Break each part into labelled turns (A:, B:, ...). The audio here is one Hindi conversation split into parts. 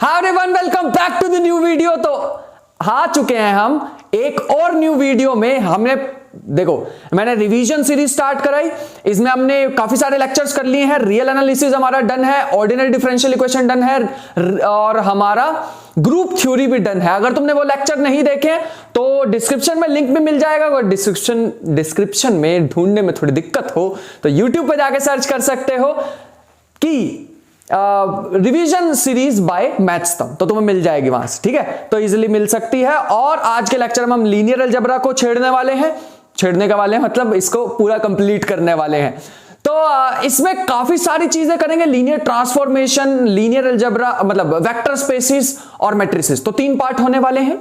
A: Hi everyone, welcome back to the new video. तो आ चुके हैं हम एक और न्यू वीडियो में। हमने देखो, मैंने रिवीजन सीरीज स्टार्ट कराई, इसमें हमने काफी सारे लेक्चर्स कर लिए हैं। रियल एनालिसिस हमारा डन है, ऑर्डिनरी डिफरेंशियल इक्वेशन डन है और हमारा ग्रुप थ्योरी भी डन है। अगर तुमने वो लेक्चर नहीं देखे तो डिस्क्रिप्शन में लिंक भी मिल जाएगा। अगर डिस्क्रिप्शन में ढूंढने में थोड़ी दिक्कत हो तो यूट्यूब पे जाके सर्च कर सकते हो कि रिवीजन सीरीज बाय मैथ्सतम, तो तुम्हें मिल जाएगी वहां से, ठीक है। तो इजीली मिल सकती है। और आज के लेक्चर में हम लीनियर अलजेब्रा को छेड़ने वाले हैं, मतलब इसको पूरा कंप्लीट करने वाले हैं। तो इसमें काफी सारी चीजें करेंगे, लीनियर ट्रांसफॉर्मेशन, लीनियर अलजेब्रा, मतलब वेक्टर स्पेसिस और मैट्रिसेस। तो 3 पार्ट होने वाले हैं,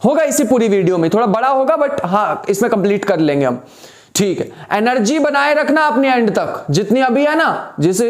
A: होगा इसी पूरी वीडियो में। थोड़ा बड़ा होगा बट हाँ, इसमें कंप्लीट कर लेंगे हम, ठीक है। एनर्जी बनाए रखना अपने एंड तक, जितनी अभी है ना, जिस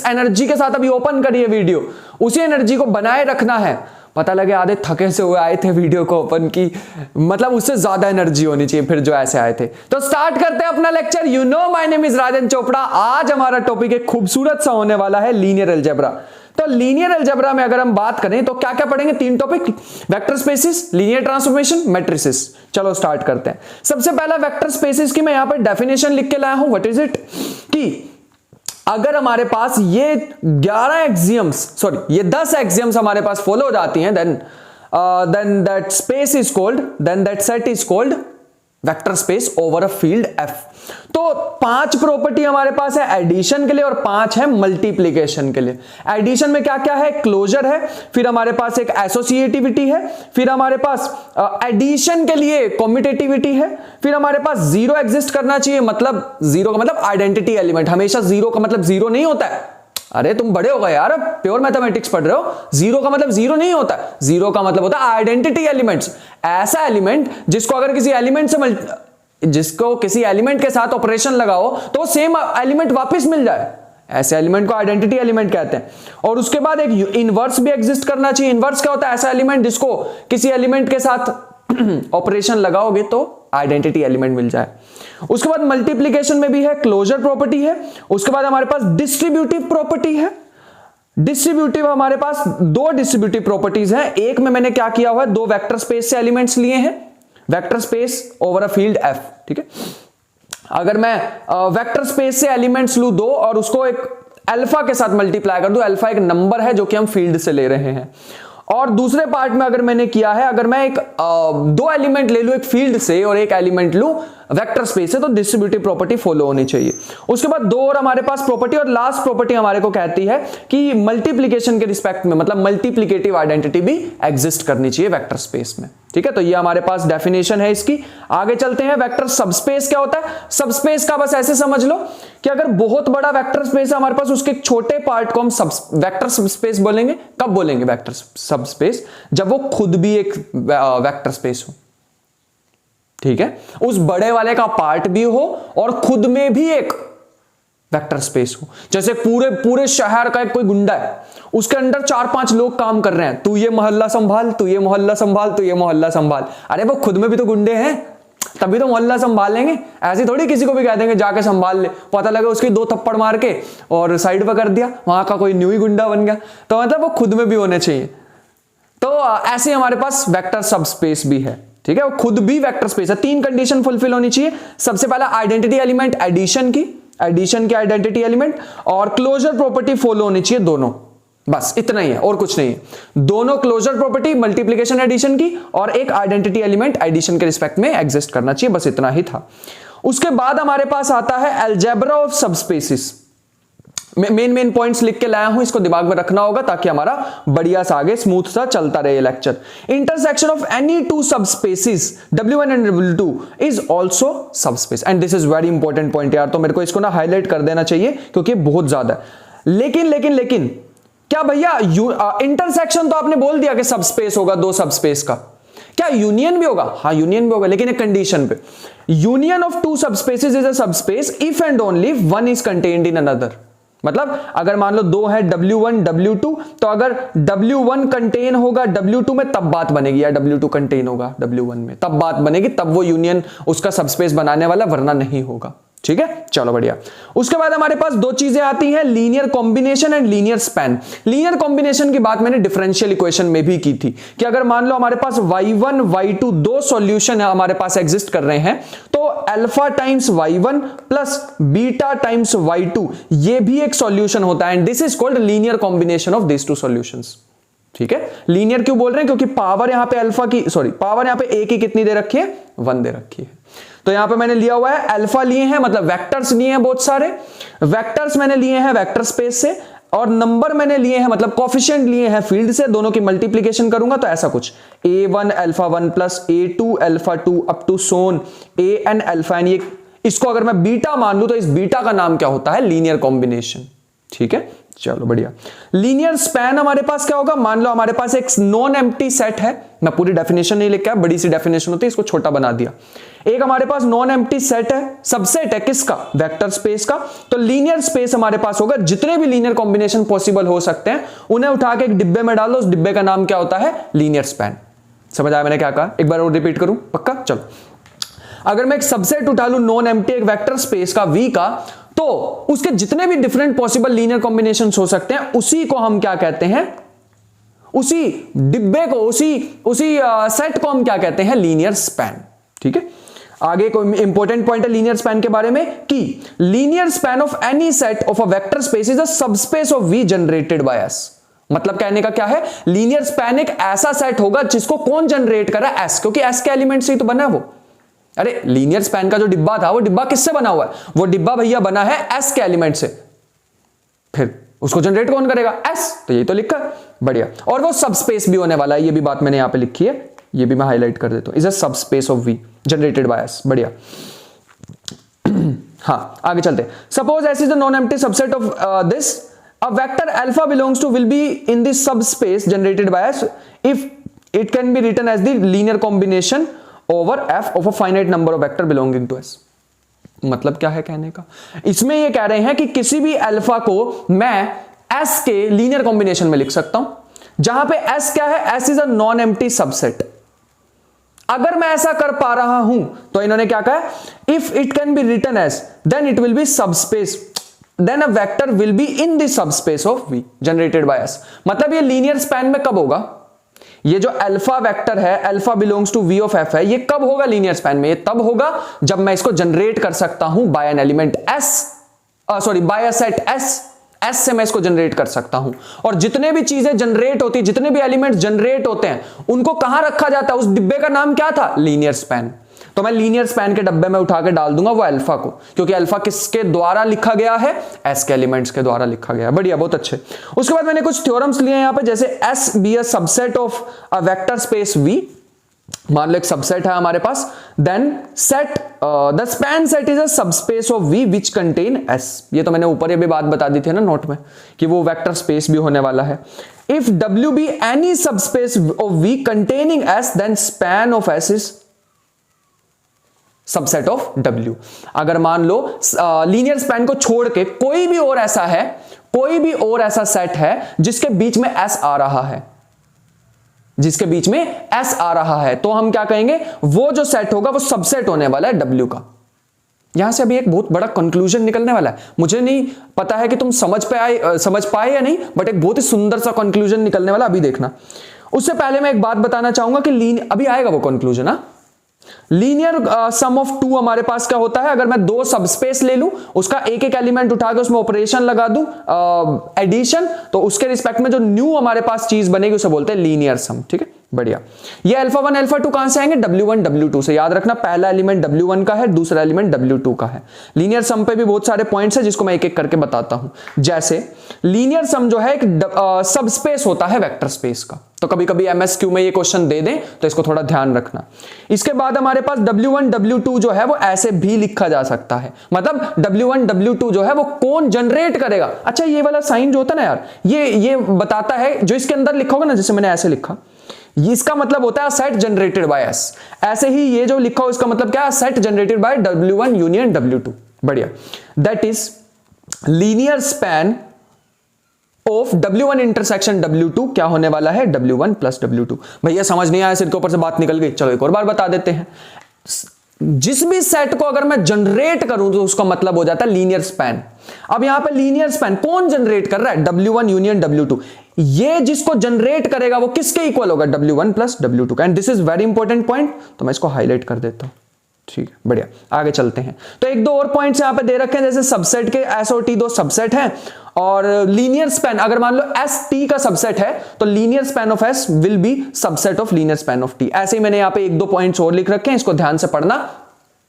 A: एनर्जी के साथ अभी ओपन करिए वीडियो, उसी एनर्जी को बनाए रखना है। पता लगे आधे थके से हुए आए थे वीडियो को ओपन की, मतलब उससे ज्यादा एनर्जी होनी चाहिए फिर जो ऐसे आए थे। तो स्टार्ट करते हैं अपना lecture. You know my name is Rajan Chopra. आज हमारा टॉपिक एक खूबसूरत सा होने वाला है, लीनियर अलजेब्रा। तो लीनियर अलजेब्रा में अगर हम बात करें तो क्या क्या पढ़ेंगे? 3 topic, vector spaces, linear transformation, matrices. चलो स्टार्ट करते हैं। सबसे पहला वेक्टर स्पेसिस की मैं यहां पर डेफिनेशन लिख के लाया हूं। What is it? कि अगर हमारे पास ये 10 एक्सियम्स हमारे पास फॉलो हो जाती हैं, then that space is called, then that set is called vector space over a field F. तो 5 प्रॉपर्टी हमारे पास है एडिशन के लिए और 5 है मल्टीप्लीकेशन के लिए। एडिशन में क्या क्या है? क्लोजर है, फिर हमारे पास एक एसोसिएटिविटी है, फिर हमारे पास एडिशन के लिए कॉम्यूटेटिविटी है, फिर हमारे पास जीरो एग्जिस्ट करना चाहिए। मतलब जीरो का मतलब आइडेंटिटी एलिमेंट। हमेशा जीरो का मतलब जीरो नहीं होता है। अरे तुम बड़े हो गए यार, अब प्योर मैथमेटिक्स पढ़ रहे हो। जीरो का मतलब जीरो नहीं होता, जीरो का मतलब होता है आइडेंटिटी एलिमेंट्स। ऐसा एलिमेंट जिसको अगर किसी एलिमेंट के साथ ऑपरेशन लगाओ तो सेम एलिमेंट वापस मिल जाए, ऐसे एलिमेंट को आइडेंटिटी एलिमेंट कहते हैं। और उसके बाद एक इनवर्स भी एग्जिस्ट करना चाहिए। इनवर्स क्या होता है? ऐसा एलिमेंट जिसको किसी एलिमेंट के साथ ऑपरेशन लगाओगे तो आइडेंटिटी एलिमेंट मिल जाए। उसके बाद मल्टीप्लीकेशन में भी है, क्लोजर प्रॉपर्टी है। उसके बाद हमारे पास डिस्ट्रीब्यूटिव प्रॉपर्टी है। डिस्ट्रीब्यूटिव हमारे पास 2 डिस्ट्रीब्यूटिव प्रॉपर्टीज हैं। एक में मैंने क्या किया हुआ है, 2 वेक्टर स्पेस से एलिमेंट्स लिए हैं, vector space over a field F, ठीक है। अगर मैं वेक्टर स्पेस से एलिमेंट्स लूं 2 और उसको एक अल्फा के साथ मल्टीप्लाई कर दूं, अल्फा एक नंबर है जो कि हम फील्ड से ले रहे हैं। और दूसरे पार्ट में अगर मैंने किया है, अगर मैं 2 एलिमेंट ले लूं एक फील्ड से और एक एलिमेंट लूं वेक्टर स्पेस से, तो डिस्ट्रीब्यूटिव प्रॉपर्टी फॉलो होनी चाहिए। उसके बाद 2 और हमारे पास प्रॉपर्टी, और लास्ट प्रॉपर्टी हमारे को कहती है कि मल्टीप्लीकेशन के रिस्पेक्ट में, मतलब मल्टीप्लीकेटिव आइडेंटिटी भी एग्जिस्ट करनी चाहिए वेक्टर स्पेस में, ठीक है। तो ये हमारे पास डेफिनेशन है इसकी। आगे चलते हैं। वेक्टर सबस्पेस क्या होता है? सबस्पेस का बस ऐसे समझ लो कि अगर बहुत बड़ा वेक्टर स्पेस है हमारे पास, उसके एक छोटे पार्ट को हम वेक्टर सबस्पेस बोलेंगे। कब बोलेंगे वेक्टर सबस्पेस? जब वो खुद भी एक वेक्टर स्पेस हो, ठीक है। उस बड़े वाले का पार्ट भी हो और खुद में भी एक वेक्टर स्पेस हो। जैसे पूरे शहर का एक कोई गुंडा है, उसके अंदर 4-5 लोग काम कर रहे हैं, तू ये मोहल्ला संभाल, तू ये मोहल्ला संभाल, तू ये मोहल्ला संभाल। अरे वो खुद में भी तो गुंडे हैं, तभी तो मोहल्ला संभालेंगे। ऐसे थोड़ी किसी को भी कह देंगे जाके संभाल ले, पता लगे उसकी 2 थप्पड़ मार के और साइड पर कर दिया, वहां का कोई न्यू ही गुंडा बन गया। तो मतलब वो खुद में भी होने चाहिए। तो ऐसे हमारे पास वेक्टर सबस्पेस भी है, ठीक है। वो खुद भी वेक्टर स्पेस है। 3 कंडीशन फुलफिल होनी चाहिए। सबसे पहला आइडेंटिटी एलिमेंट एडिशन की आइडेंटिटी एलिमेंट, और क्लोजर प्रॉपर्टी फॉलो होनी चाहिए दोनों। बस इतना ही है और कुछ नहीं है। दोनों क्लोजर प्रॉपर्टी मल्टीप्लिकेशन एडिशन की और एक आइडेंटिटी एलिमेंट एडिशन के रिस्पेक्ट में एग्जिस्ट करना चाहिए, बस इतना ही था। उसके बाद हमारे पास आता है अलजेब्रा ऑफ सबस्पेसिस। मेन पॉइंट्स लिख के लाया हूं, इसको दिमाग में रखना होगा ताकि हमारा बढ़िया सा आगे स्मूथ सा चलता रहे lecture. Intersection of any 2 सबस्पेसिस W1 and W2 is also subspace, and this is very important point यार। तो मेरे को इसको ना हाईलाइट कर देना चाहिए क्योंकि बहुत ज्यादा है। लेकिन क्या भैया इंटरसेक्शन तो आपने बोल दिया कि सबस्पेस होगा 2 सबस्पेस का, क्या यूनियन भी होगा? हाँ यूनियन भी होगा, लेकिन एक कंडीशन पे। Union of 2 subspaces is a subspace if and only one is contained in another. मतलब अगर मान लो 2 है W1 W2, तो अगर W1 कंटेन होगा W2 में तब बात बनेगी, या W2 कंटेन होगा W1 में तब बात बनेगी, तब वो यूनियन उसका सबस्पेस बनाने वाला, वरना नहीं होगा, ठीक है, चलो बढ़िया। उसके बाद हमारे पास दो चीजें आती हैं, linear combination and linear span. Linear combination की बात मैंने डिफरेंशियल इक्वेशन में भी की थी कि अगर मान लो हमारे पास y1 y2 दो सॉल्यूशन हमारे पास एग्जिस्ट कर रहे हैं, तो alpha times y1 plus beta times y2 ये भी एक सॉल्यूशन होता है, and this is called linear combination of this two solutions. ठीक है, लीनियर क्यों बोल रहे हैं, क्योंकि पावर यहां पे अल्फा की पावर यहां पे ए की कितनी दे रखी है, 1 दे रखी है। तो यहां पे मैंने लिया हुआ है अल्फा लिए हैं, मतलब वेक्टर्स लिए हैं, बहुत सारे वेक्टर्स मैंने लिए हैं वेक्टर स्पेस से, और नंबर मैंने लिए हैं मतलब कोफिशिएंट लिए हैं फील्ड से, दोनों की मल्टीप्लीकेशन करूंगा तो ऐसा कुछ a1 alpha 1 plus a2 alpha 2 up to सोन an अल्फा एन। ये इसको अगर मैं बीटा मान लूं तो इस बीटा का नाम क्या होता है, लीनियर कॉम्बिनेशन। ठीक है, चलो बढ़िया। लीनियर स्पैन हमारे पास क्या होगा, मान लो हमारे पास एक नॉन एम्प्टी सेट है, मैं पूरी डेफिनेशन नहीं लिखा है, बड़ी सी डेफिनेशन होती है, इसको छोटा बना दिया। एक हमारे पास नॉन एम्प्टी सेट है, सबसेट है किसका, वेक्टर स्पेस का। तो लीनियर स्पेस हमारे पास होगा, जितने भी लीनियर कॉम्बिनेशन पॉसिबल हो सकते हैं उन्हें उठा के एक डिब्बे में डालो, उस डिब्बे का नाम क्या होता है, लीनियर स्पैन। समझ आया मैंने क्या कहा, एक बार और रिपीट करूं पक्का। चलो, अगर मैं एक सबसेट उठा लूं नॉन एम्प्टी एक वेक्टर स्पेस का V का, तो उसके जितने भी डिफरेंट पॉसिबल लीनियर कॉम्बिनेशंस हो सकते हैं उसी को हम क्या कहते हैं, उसी डिब्बे को, उसी सेट को हम क्या कहते हैं, लीनियर स्पैन। ठीक है, आगे कोई इंपॉर्टेंट पॉइंट है लीनियर स्पैन के बारे में कि linear span of any set of a vector space is a subspace of V generated by S। मतलब कहने का क्या है, लीनियर स्पैन एक ऐसा सेट होगा जिसको कौन जनरेट कर रहा है, S, क्योंकि S के एलिमेंट से ही तो बना है वो। अरे लीनियर स्पैन का जो डिब्बा था वो डिब्बा किससे बना हुआ है, वो डिब्बा भैया बना है S के एलिमेंट से, फिर उसको जनरेट कौन करेगा, S। तो यही तो लिखा है, बढ़िया। और वो सबस्पेस भी होने वाला है, ये भी बात मैंने यहां पे लिखी है, ये भी मैं हाईलाइट कर देता हूं, is a subspace of V generated by S, बढ़िया। हाँ, आगे चलते हैं। Suppose S is the non empty subset of this, a vector alpha belongs to will be in this subspace generated by S if it can be written as the linear combination over F of a finite number of vector belonging to S। मतलब क्या है कहने का, इसमें ये कह रहे हैं कि किसी भी अल्फा को मैं S के लीनियर कॉम्बिनेशन में लिख सकता हूं, जहां पे S क्या है, S is a non empty subset. अगर मैं ऐसा कर पा रहा हूं तो इन्होंने क्या कहा, if it can be written as then it will be subspace, then a vector will be in the subspace of V generated by S। मतलब ये लीनियर स्पैन में कब होगा, ये जो अल्फा वेक्टर है, alpha belongs to V of F है, ये कब होगा लीनियर स्पैन में, ये तब होगा जब मैं इसको जनरेट कर सकता हूं by an element by a set S से मैं इसको जनरेट कर सकता हूं। और जितने भी चीजें जनरेट होती, जितने भी एलिमेंट जनरेट होते हैं उनको कहां रखा जाता है, उस डिब्बे का नाम क्या था, लीनियर स्पैन। तो मैं लीनियर स्पैन के डब्बे में उठा के डाल दूंगा वो अल्फा को, क्योंकि अल्फा किसके द्वारा लिखा गया है, S के एलिमेंट्स के द्वारा लिखा गया है। बढ़िया, बहुत अच्छे। उसके बाद मैंने कुछ थ्योरम्स लिए यहां पे, जैसे S be a subset of a vector space V, मान लो एक सबसेट है हमारे पास, then set the span set is a subspace of V which contain S। ये तो मैंने ऊपर ये भी बात बता दी थी ना नोट में कि वो वेक्टर स्पेस भी होने वाला है। If W be any subspace of V containing S then span of S is subset of W। अगर मान लो लीनियर स्पैन को छोड़ के कोई भी और ऐसा है, कोई भी और ऐसा सेट है जिसके बीच में S आ रहा है, जिसके बीच में S आ रहा है, तो हम क्या कहेंगे, वो जो सेट होगा वो सबसेट होने वाला है W का। यहां से अभी एक बहुत बड़ा कंक्लूजन निकलने वाला है, मुझे नहीं पता है कि तुम समझ पाए या नहीं, बट एक बहुत ही सुंदर सा कंक्लूजन निकलने वाला, अभी देखना। उससे पहले मैं एक बात बताना चाहूंगा कि अभी आएगा वो कंक्लूजन। हाँ, लीनियर सम ऑफ टू हमारे पास क्या होता है, अगर मैं दो सबस्पेस ले लूं, उसका एक एक एलिमेंट उठा के उसमें ऑपरेशन लगा दूं एडिशन, तो उसके रिस्पेक्ट में जो न्यू हमारे पास चीज बनेगी उसे बोलते हैं लीनियर सम। ठीक है, बढ़िया। ये अल्फा 1 अल्फा 2 कहां से आएंगे, W1 W2 से। याद रखना, पहला एलिमेंट W1 का है, दूसरा एलिमेंट W2 का है। लीनियर सम पे भी बहुत सारे पॉइंट्स है जिसको मैं एक एक करके बताता हूं। जैसे लीनियर सम जो है एक सबस्पेस होता है वेक्टर स्पेस का, तो कभी कभी MSQ में ये क्वेश्चन दे दें तो इसको थोड़ा ध्यान रखना। इसके बाद हमारे पास W1 W2 जो है वो ऐसे भी लिखा जा सकता है, मतलब W1 W2 जो है वो कौन जनरेट करेगा। अच्छा, ये वाला साइन जो होता है ना यार, ये बताता है, जो इसके अंदर लिखा होगा ना, जैसे मैंने ऐसे लिखा, इसका मतलब होता है सेट जनरेटेड बाय S। ऐसे ही ये जो लिखा हो इसका मतलब क्या है, set generated by W1 union W2। बढ़िया, that is linear span of W1 intersection W2 क्या होने वाला है, W1 प्लस W2। भैया समझ नहीं आया, सिर के ऊपर से बात निकल गई, चलो एक और बार बता देते हैं। जिस भी सेट को अगर मैं जनरेट करूं तो उसका मतलब हो जाता है लीनियर स्पैन। अब यहां पे लीनियर स्पैन कौन जनरेट कर रहा है? W1 union W2। ये जिसको जनरेट करेगा वो किसके इक्वल होगा? W1 प्लस W2 का। And this is very important point, तो मैं इसको हाईलाइट कर देता हूं। ठीक है, बढ़िया, आगे चलते हैं। तो एक दो और पॉइंट्स यहां पे दे रखे हैं, जैसे सबसेट के S और T दो सबसेट हैं, और लीनियर स्पैन अगर मान लो S T का सबसेट है तो linear span of S will be subset of linear span of T। ऐसे ही मैंने यहां पे एक दो पॉइंट्स और लिख रखे हैं, इसको ध्यान से पढ़ना,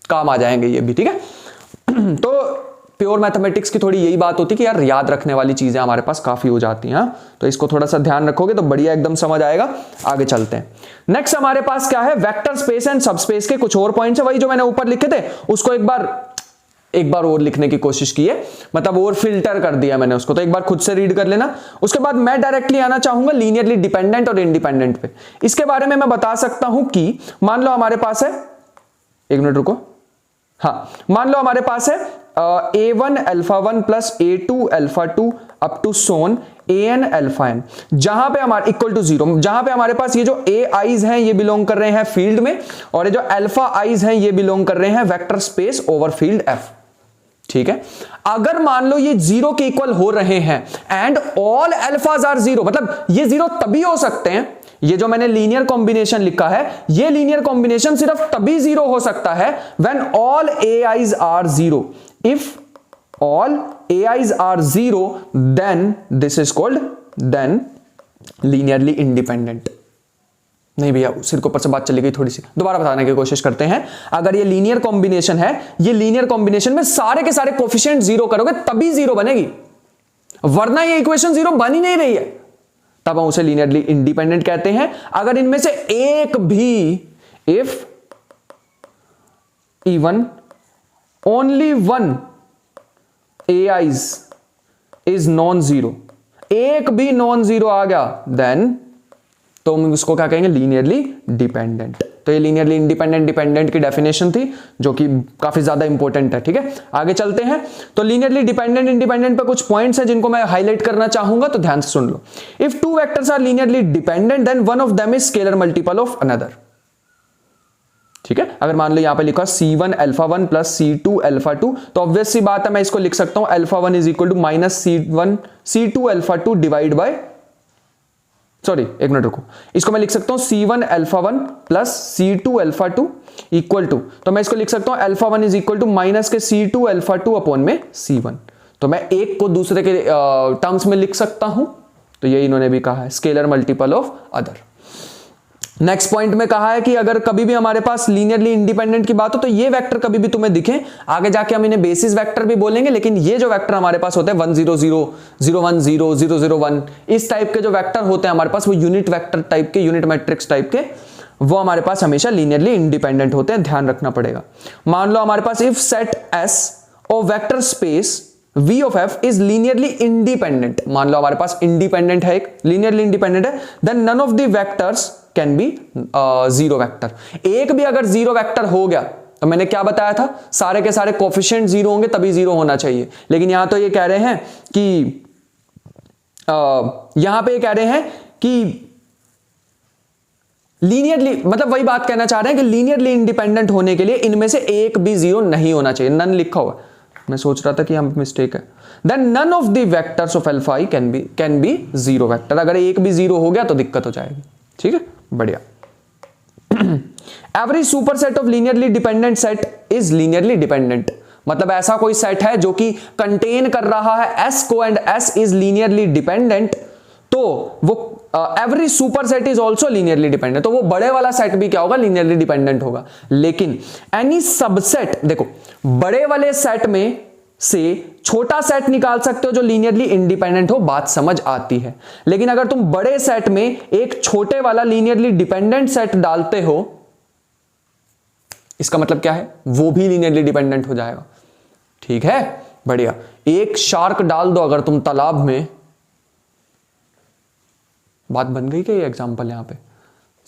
A: काम आ जाएंगे ये भी। ठीक है तो प्योर मैथमेटिक्स की थोड़ी यही बात होती है कि यार याद रखने वाली चीजें हमारे पास काफी हो जाती हैं, तो इसको थोड़ा सा ध्यान रखोगे तो बढ़िया एकदम समझ आएगा। आगे चलते हैं। नेक्स्ट हमारे पास क्या है? वेक्टर स्पेस एंड सबस्पेस के कुछ और पॉइंट्स है, वही जो मैंने ऊपर लिखे थे उसको एक बार और लिखने की कोशिश की है, मतलब और फिल्टर कर दिया मैंने उसको, तो एक बार खुद से रीड कर लेना। उसके बाद मैं डायरेक्टली आना चाहूंगा लीनियरली डिपेंडेंट और इंडिपेंडेंट पे। इसके बारे में मैं बता सकता हूं कि मान लो हमारे पास है, एक मिनट रुको, हाँ, मान लो हमारे पास है A1 alpha 1 plus A2 alpha 2 up to सोन AN अल्फा n, जहां पे हमारे इक्वल टू 0, जहां पे हमारे पास ये जो A आईज हैं ये बिलोंग कर रहे हैं फील्ड में, और ये जो अल्फा आईज हैं ये बिलोंग कर रहे हैं vector space over field F। ठीक है, अगर मान लो ये 0 के इक्वल हो रहे हैं एंड ऑल अल्फाज आर 0, मतलब ये 0 तभी हो सकते हैं, ये जो मैंने लीनियर कॉम्बिनेशन लिखा है ये लीनियर कॉम्बिनेशन सिर्फ तभी 0 हो सकता है when all AIs are 0। If all AIs are 0 then this is called then linearly independent. नहीं भैया, सिर के ऊपर से बात चली गई थोड़ी सी, दोबारा बताने की कोशिश करते हैं। अगर ये लीनियर कॉम्बिनेशन है, ये लीनियर कॉम्बिनेशन में सारे के सारे कोफिशिएंट 0 करोगे तभी 0 बनेगी, वरना ये इक्वेशन 0 बन ही नहीं रही है, तब हम उसे लीनियरली इंडिपेंडेंट कहते हैं। अगर इनमें से एक भी, if even only one AIs is non zero, एक भी नॉन जीरो आ गया देन तो हम उसको क्या कहेंगे? Linearly dependent. तो ये लीनियरली इंडिपेंडेंट डिपेंडेंट की डेफिनेशन थी जो कि काफी ज्यादा इंपॉर्टेंट है। ठीक है, आगे चलते हैं। तो लीनियरली डिपेंडेंट इंडिपेंडेंट पे कुछ पॉइंट्स हैं जिनको मैं हाईलाइट करना चाहूंगा, तो ध्यान से सुन लो। If two vectors are linearly dependent then one of them is scalar multiple of another. ठीक है, अगर मान लो यहां पे लिखा C1 alpha 1 plus C2 alpha 2, तो ऑब्वियस सी बात है मैं इसको लिख सकता हूं alpha 1 is equal to minus C2 alpha 2 divide by, sorry एक मिनट रुको, इसको मैं लिख सकता हूं C1 alpha 1 plus C2 alpha 2 equal to, तो मैं इसको लिख सकता हूं alpha 1 is equal to minus के C2 अल्फा 2 अपॉन में C1। तो मैं एक को दूसरे के टर्म्स में लिख सकता हूं, तो ये इन्होंने भी कहा है scalar multiple of other. Next point में कहा है कि अगर कभी भी हमारे पास लीनियरली इंडिपेंडेंट की बात हो तो ये वेक्टर कभी भी तुम्हें दिखे, आगे जाके हम इन्हें बेसिस वेक्टर भी बोलेंगे, लेकिन ये जो वेक्टर हमारे पास होते हैं 1 0 0 0 1 0 0 0 1, इस टाइप के जो वेक्टर होते हैं हमारे पास, वो यूनिट वेक्टर टाइप के, यूनिट मैट्रिक्स टाइप के, वो हमारे पास हमेशा लीनियरली इंडिपेंडेंट होते हैं, ध्यान रखना पड़ेगा। मान लो हमारे पास if set S of vector space V of F is linearly independent, मान लो हमारे पास इंडिपेंडेंट है, एक लीनियरली इंडिपेंडेंट है, then none of the vectors can be zero vector. एक भी अगर जीरो वेक्टर हो गया तो मैंने क्याለት था, सारे के सारे कोफिशिएंट जीरो होंगे तभी जीरो होना चाहिए, लेकिन यहां तो ये कह रहे हैं कि यहां पे ये कह रहे हैं कि लीनियरली, मतलब वही बात कहना चाह रहे हैं कि लीनियरली इंडिपेंडेंट होने के लिए इनमें से एक भी जीरो नहीं होना चाहिए, नन लिखा हुआ, मैं सोच रहा था कि यहां मिस्टेक है। Then none of the vectors of alpha i can be zero vector, अगर एक भी जीरो हो गया तो दिक्कत हो जाएगी। ठीक है, बढ़िया। Every superset of linearly dependent set is linearly dependent, मतलब ऐसा कोई सेट है जो कि कंटेन कर रहा है S को and S is linearly dependent, तो वो every superset is also linearly dependent, तो वो बड़े वाला सेट भी क्या होगा? लीनियरली डिपेंडेंट होगा। लेकिन एनी सबसेट, देखो बड़े वाले सेट में से छोटा सेट निकाल सकते हो जो लीनियरली इंडिपेंडेंट हो, बात समझ आती है। लेकिन अगर तुम बड़े सेट में एक छोटे वाला लीनियरली डिपेंडेंट सेट डालते हो, इसका मतलब क्या है? वो भी लीनियरली डिपेंडेंट हो जाएगा। ठीक है, बढ़िया। एक शार्क डाल दो अगर तुम तालाब में, बात बन गई क्या ये एग्जांपल यहां पे?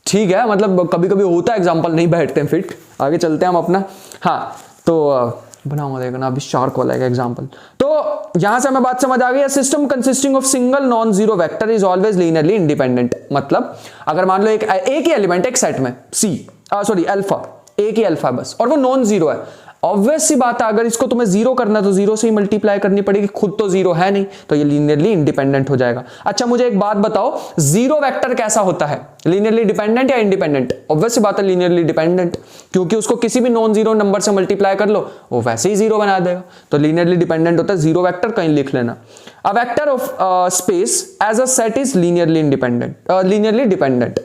A: ठीक है, मतलब कभी कभी होता है एग्जांपल नहीं बैठते हैं फिट। आगे चलते हैं हम अपना, हाँ तो बनाऊंगा, देखना अभी शार्क वाला एक एग्जांपल। तो यहां से हमें बात समझ आ गई, system consisting of single non zero vector is always linearly independent. मतलब अगर मान लो एक ही एलिमेंट एक सेट में अल्फा, एक ही अल्फा बस, और वो नॉन जीरो है। ऑब्वियस सी बात है, अगर इसको तुम्हें जीरो करना तो जीरो से ही मल्टीप्लाई करनी पड़ेगी, खुद तो जीरो है नहीं, तो ये लीनियरली इंडिपेंडेंट हो जाएगा। अच्छा मुझे एक बात बताओ, जीरो वेक्टर कैसा होता है, लीनियरली डिपेंडेंट या इंडिपेंडेंट? ऑब्वियस सी बात है लीनियरली डिपेंडेंट, क्योंकि उसको किसी भी नॉन जीरो नंबर से मल्टीप्लाई कर लो वो वैसे ही जीरो बना देगा, तो लीनियरली डिपेंडेंट होता है जीरो वेक्टर, कहीं लिख लेना। A vector of space as a set is linearly independent, linearly dependent.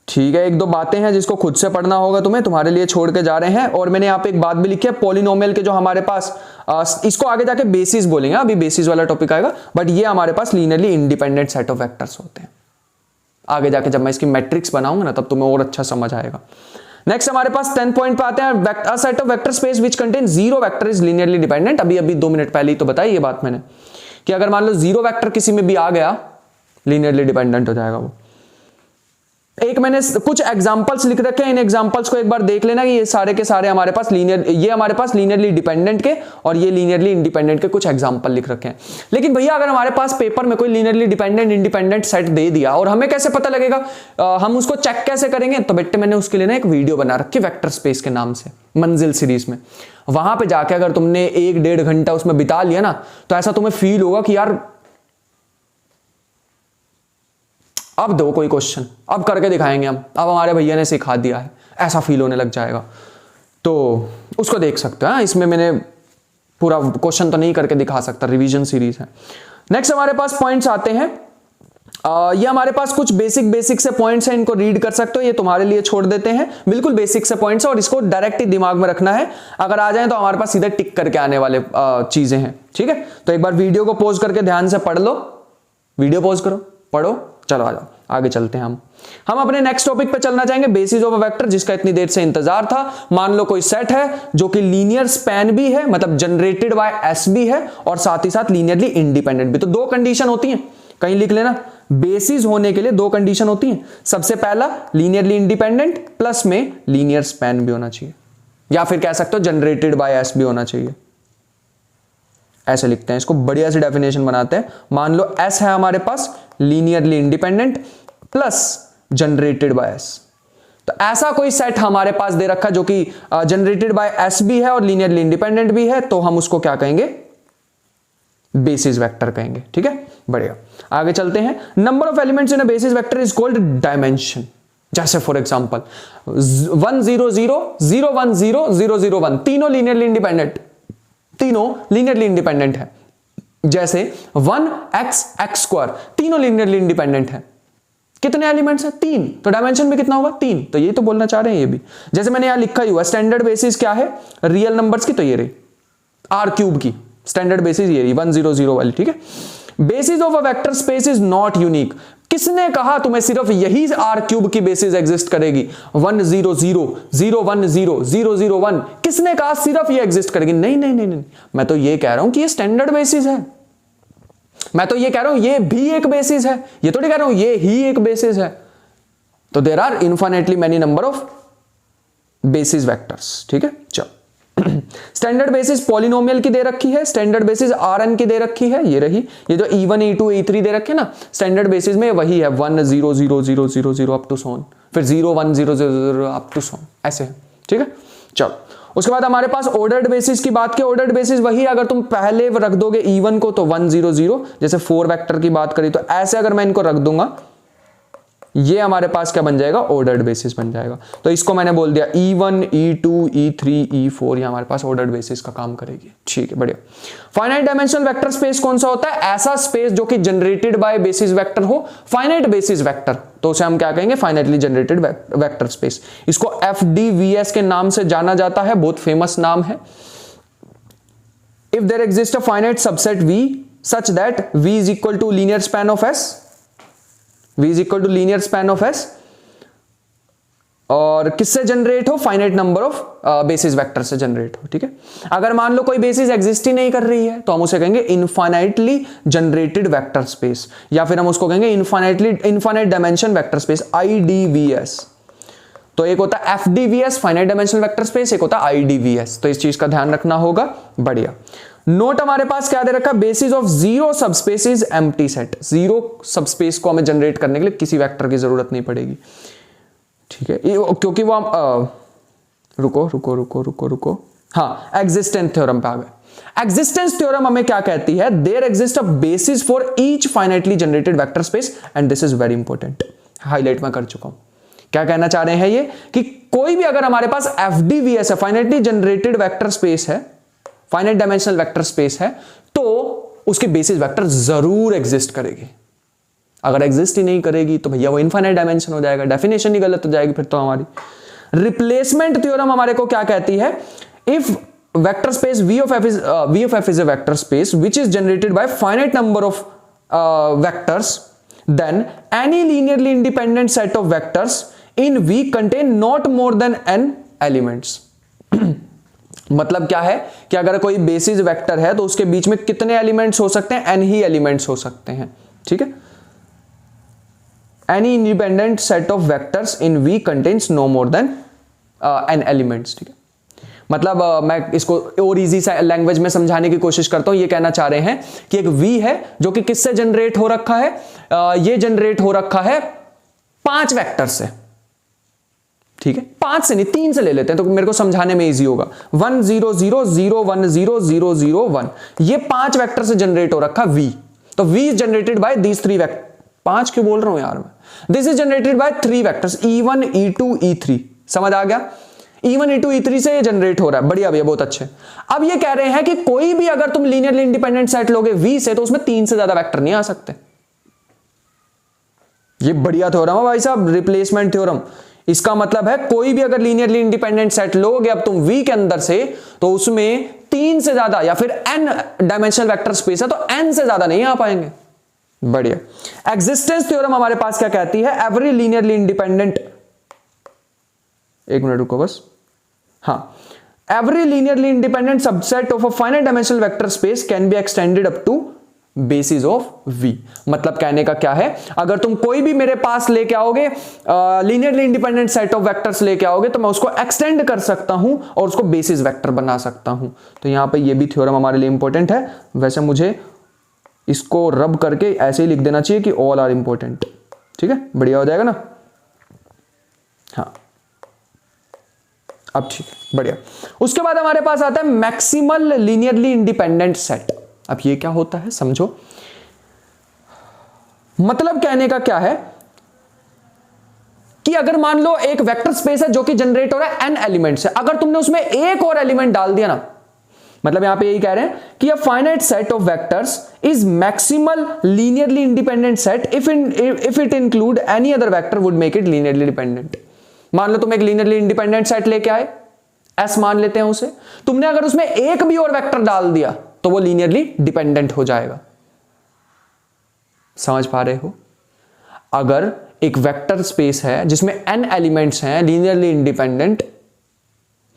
A: ठीक है, एक दो बातें हैं जिसको खुद से पढ़ना होगा तुम्हें, तुम्हारे लिए छोड़ के जा रहे हैं। और मैंने यहाँ पे एक बात भी लिखी है, पॉलिनोमियल के जो हमारे पास इसको आगे जाके बेसिस बोलेंगे, अभी बेसिस वाला टॉपिक आएगा, बट ये हमारे पास linearly independent set of vectors होते हैं। आगे जाके जब मैं इसकी मैट्रिक्स बनाऊंगा ना तब तुम्हें और अच्छा समझ आएगा। नेक्स्ट हमारे पास 10 पॉइंट पे आते हैं, a set of vector space which contain zero vector is linearly dependent. अभी 2 मिनट पहले ही तो बताई ये बात मैंने, कि अगर मान लो जीरो वेक्टर किसी में भी आ गया लीनियरली डिपेंडेंट हो जाएगा वो। एक मैंने कुछ एग्जांपल्स लिख रखे हैं, इन एग्जांपल्स को एक बार देख लेना कि ये सारे के सारे हमारे पास ये हमारे पास लीनियरली डिपेंडेंट के और ये लीनियरली इंडिपेंडेंट के कुछ एग्जांपल लिख रखे हैं। लेकिन भैया अगर हमारे पास पेपर में कोई लीनियरली डिपेंडेंट इंडिपेंडेंट सेट दे दिया और हमें कैसे पता लगेगा, हम उसको चेक कैसे करेंगे? तो बेटे मैंने उसके लिए ना एक वीडियो बना रखी वेक्टर स्पेस के नाम से, मंजिल सीरीज में। वहां पर जाके अगर तुमने 1-1.5 घंटा उसमें बिता लिया ना तो ऐसा तुम्हें फील होगा कि यार अब दो कोई क्वेश्चन, अब करके दिखाएंगे हम, अब हमारे भैया ने सिखा दिया है, ऐसा फील होने लग जाएगा। तो उसको देख सकते हो। इसमें मैंने पूरा क्वेश्चन तो नहीं करके दिखा सकता, रिवीजन सीरीज है। नेक्स्ट हमारे पास पॉइंट्स आते हैं, ये हमारे पास कुछ बेसिक से पॉइंट्स हैं, इनको रीड कर सकते हो, ये तुम्हारे लिए छोड़ देते हैं, बिल्कुल बेसिक से पॉइंट्स, और इसको डायरेक्ट ही दिमाग में रखना है। अगर आ जाए तो हमारे पास सीधे टिक करके आने वाले चीजें हैं, ठीक है? तो एक बार वीडियो को पॉज करके ध्यान से पढ़ लो, वीडियो पॉज करो, पढ़ो, चलो आ जाओ आगे चलते हैं। हम अपने नेक्स्ट टॉपिक पे चलना चाहेंगे, बेसिस ऑफ अ वेक्टर, जिसका इतनी देर से इंतजार था। मान लो कोई सेट है जो कि लीनियर स्पैन भी है, मतलब जनरेटेड बाय एस भी है, और साथ ही साथ लीनियरली इंडिपेंडेंट भी। तो दो कंडीशन होती हैं, कहीं लिख लेना, बेसिस होने के लिए दो कंडीशन होती हैं। सबसे पहला लीनियरली इंडिपेंडेंट प्लस में लीनियर स्पैन भी होना चाहिए, या फिर कह सकते हो जनरेटेड बाय एस भी होना चाहिए। ऐसे लिखते हैं इसको, बढ़िया सी डेफिनेशन बनाते हैं। मान लो एस है हमारे पास linearly independent plus generated by S, तो ऐसा कोई सेट हमारे पास दे रखा जो कि जनरेटेड बाय एस भी है और लीनियरली इंडिपेंडेंट भी है, तो हम उसको क्या कहेंगे? बेसिस वेक्टर कहेंगे। ठीक है, बढ़िया, आगे चलते हैं। Number of elements in a basis vector is called dimension. जैसे फॉर एग्जांपल 1 0 0 0 1 0 0 0 1, तीनों लीनियरली इंडिपेंडेंट, तीनों लीनियरली इंडिपेंडेंट है। जैसे 1x x², तीनों लीनियरली इंडिपेंडेंट है। कितने एलिमेंट्स हैं? 3, तो डायमेंशन भी कितना होगा? 3। तो ये तो बोलना चाह रहे हैं ये भी। जैसे मैंने यहां लिखा ही हुआ, स्टैंडर्ड बेसिस क्या है रियल नंबर्स की, तो ये रही R³ की स्टैंडर्ड बेसिस, ये रही 1 0 0 वाली। ठीक है, basis of a vector space is not unique. किसने कहा तुम्हें सिर्फ यही R³ की बेसिस एग्जिस्ट करेगी? 1 0 0 0 1 0 0 0 1, किसने कहा सिर्फ ये एग्जिस्ट करेगी? नहीं नहीं नहीं नहीं, मैं तो ये कह रहा हूं कि ये स्टैंडर्ड बेसिस है, मैं तो ये कह रहा हूं ये भी एक बेसिस है, ये तो नहीं कह रहा हूं ये ही एक बेसिस है। तो there are infinitely many number of basis vectors. ठीक है, चलो स्टैंडर्ड बेसिस पॉलिनोमियल की दे रखी है, स्टैंडर्ड बेसिस Rn की दे रखी है, ये रही। ये जो E1 E2 E3 दे रखे ना स्टैंडर्ड बेसिस में, वही है 1 0 0 0 0 0 अप टू सो ऑन, फिर 0 1 0 0 0 अप टू सो ऑन, ऐसे है। ठीक है, चलो उसके बाद हमारे पास ऑर्डर्ड बेसिस की बात की। ऑर्डर्ड बेसिस वही, अगर तुम पहले रख दोगे E1 को तो 1 0 0, जैसे 4 वेक्टर की बात करी तो ऐसे अगर मैं इनको रख दूंगा, ये हमारे पास क्या बन जाएगा? ऑर्डर्ड बेसिस बन जाएगा। तो इसको मैंने बोल दिया E1 E2 E3 E4, ये हमारे पास ऑर्डर्ड बेसिस का काम करेगी। ठीक है, बढ़िया। फाइनाइट डायमेंशनल वेक्टर स्पेस कौन सा होता है? ऐसा स्पेस जो कि जनरेटेड बाय बेसिस वेक्टर हो, फाइनाइट बेसिस वेक्टर, तो उसे हम क्या कहेंगे? Finitely generated vector space. इसको FDVS के नाम से जाना जाता है, बहुत फेमस नाम है। If there exist a finite subset V such that V is equal to linear span of S, V is equal to linear span of S, और किससे जनरेट हो? Finite number of basis vector से जनरेट हो। ठीक है, अगर मान लो कोई बेसिस एग्जिस्ट ही नहीं कर रही है तो हम उसे कहेंगे इनफाइनाइटली जनरेटेड वेक्टर स्पेस, या फिर हम उसको कहेंगे infinite dimension vector space, IDVS। तो एक होता है FDVS finite dimensional vector space, एक होता है IDVS, तो इस चीज का ध्यान रखना होगा। बढ़िया। नोट हमारे पास क्या दे रखा? Basis of zero subspace is empty set. Zero subspace को हमें जनरेट करने के लिए किसी वेक्टर की जरूरत नहीं पड़ेगी। ठीक है, क्योंकि वो हम रुको, हाँ एग्जिस्टेंस थ्योरम पे आ गए। एग्जिस्टेंस थ्योरम हमें क्या कहती है, there exist a basis for each finitely generated vector space and this is very important, highlight मैं कर चुका हूं। क्या कहना चाह रहे हैं ये कि कोई भी अगर हमारे पास FDVS है, फाइनाइटली जनरेटेड वेक्टर स्पेस है, फाइनाइट डायमेंशनल वेक्टर स्पेस है, तो उसकी बेसिस वेक्टर जरूर एग्जिस्ट करेगी। अगर एग्जिस्ट ही नहीं करेगी तो भैया वो इनफाइनाइट डायमेंशन हो जाएगा, डेफिनेशन ही गलत हो जाएगी फिर तो हमारी। रिप्लेसमेंट थ्योरम हमारे को क्या कहती है, if vector space V of F is a vector space which is generated by finite number of vectors, then any linearly independent set of vectors in V contain not more than n elements। मतलब क्या है कि अगर कोई बेसिस वेक्टर है तो उसके बीच में कितने एलिमेंट्स हो सकते हैं, n ही एलिमेंट्स हो सकते हैं। ठीक है, any independent set of vectors in V contains no more than n elements। ठीक है, मतलब मैं इसको और इजी लैंग्वेज में समझाने की कोशिश करता हूं। ये कहना चाह रहे हैं कि एक V है जो कि किससे जनरेट हो रखा है, ये जनरेट हो रखा है 5 वेक्टर से। ठीक है, 5 से नहीं 3 से ले लेते हैं तो मेरे को समझाने में इजी होगा। 1 0 0 0 1 0 0 0 1, ये 5 वेक्टर से जनरेट हो रखा V। तो V is generated by these 3 vector, 5 क्यों बोल रहा हूं यार मैं, this is generated by 3 vectors E1 E2 E3। समझ आ गया, E1 E2 E3 से ये जनरेट हो रहा है। बढ़िया भैया, बहुत अच्छे। अब ये कह रहे हैं कि कोई भी अगर तुम लीनियरली इंडिपेंडेंट सेट लोगे V से तो उसमें 3 से ज्यादा वेक्टर नहीं आ सकते। ये बढ़िया थ्योरम है भाई साहब, रिप्लेसमेंट थ्योरम। इसका मतलब है कोई भी अगर लीनियरली इंडिपेंडेंट सेट लोगे अब तुम V के अंदर से तो उसमें 3 से ज्यादा या फिर n डायमेंशनल वेक्टर स्पेस है तो n से ज्यादा नहीं आ पाएंगे। बढ़िया। एग्जिस्टेंस थ्योरम हमारे पास क्या कहती है, एवरी लीनियरली इंडिपेंडेंट, एक मिनट रुको बस, हाँ, every linearly independent subset of a finite dimensional vector space can be extended up to basis of V। मतलब कहने का क्या है, अगर तुम कोई भी मेरे पास लेके आओगे linearly independent set of vectors लेके आओगे तो मैं उसको एक्सटेंड कर सकता हूं और उसको बेसिस वेक्टर बना सकता हूं। तो यहां पे ये भी थ्योरम हमारे लिए इंपॉर्टेंट है। वैसे मुझे इसको रब करके ऐसे ही लिख देना चाहिए कि ऑल आर इंपॉर्टेंट। ठीक है, बढ़िया हो जाएगा ना। हाँ, अब ठीक है, बढ़िया। उसके बाद हमारे पास आता है मैक्सिमल लीनियरली इंडिपेंडेंट सेट। अब ये क्या होता है समझो, मतलब कहने का क्या है कि अगर मान लो एक वेक्टर स्पेस है जो कि जनरेट हो रहा है n एलिमेंट से, अगर तुमने उसमें एक और एलिमेंट डाल दिया ना, मतलब यहां पे यही कह रहे हैं कि a finite set of vectors is maximal linearly independent set if it include any other vector would make it linearly dependent. मान लो तुम एक लीनियरली इंडिपेंडेंट सेट लेके आए, S मान लेते हैं उसे, तुमने अगर उसमें एक भी और वेक्टर डाल दिया तो वो लीनियरली डिपेंडेंट हो जाएगा। समझ पा रहे हो, अगर एक वेक्टर स्पेस है जिसमें n एलिमेंट्स हैं लीनियरली इंडिपेंडेंट,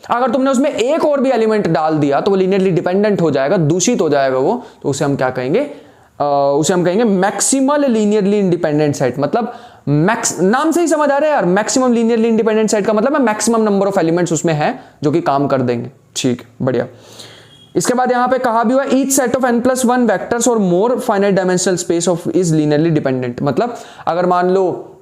A: अगर तुमने उसमें एक और भी एलिमेंट डाल दिया तो वो लीनियरली डिपेंडेंट हो जाएगा, दूषित हो जाएगा वो, तो उसे हम क्या कहेंगे, उसे हम कहेंगे मैक्सिमल लीनियरली इंडिपेंडेंट सेट। मतलब नाम से ही समझ आ रहा है यार, मैक्सिमम लीनियरली इंडिपेंडेंट सेट का मतलब है मैक्सिमम नंबर ऑफ एलिमेंट्स उसमें है जो कि काम कर देंगे। ठीक, बढ़िया। इसके बाद यहां पे कहा भी हुआ each set of n+1 vectors और more finite dimensional space of is linearly dependent. मतलब अगर मान लो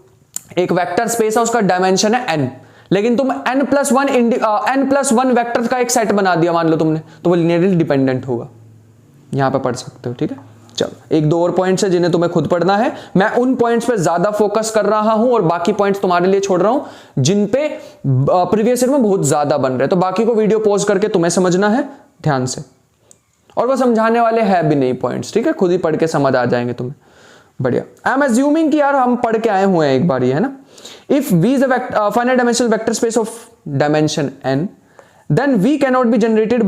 A: एक वेक्टर स्पेस है, उसका डायमेंशन है n, लेकिन तुम n+1 वेक्टर का एक सेट बना दिया मान लो तुमने, तो वो लीनियरली डिपेंडेंट होगा। यहां पे पढ़ सकते हो। ठीक है, चलो एक दो और पॉइंट्स है जिन्हें तुम्हें खुद पढ़ना है। मैं उन पॉइंट्स पे ज्यादा फोकस कर रहा हूं और बाकी पॉइंट्स तुम्हारे लिए छोड़ रहा हूं जिन पे प्रीवियस ईयर में बहुत ज्यादा बन रहे। तो बाकी को वीडियो पॉज करके तुम्हें समझना है ध्यान से, और वो समझाने वाले है भी नहीं पॉइंट्स। ठीक है, खुद ही पढ़ के समझ आ जाएंगे तुम्हें। बढ़िया। आई एम अज्यूमिंग कि यार हम पढ़ के आए हुए हैं एक बार, ये है ना। If V is a finite dimensional vector space of dimension n, then V cannot be generated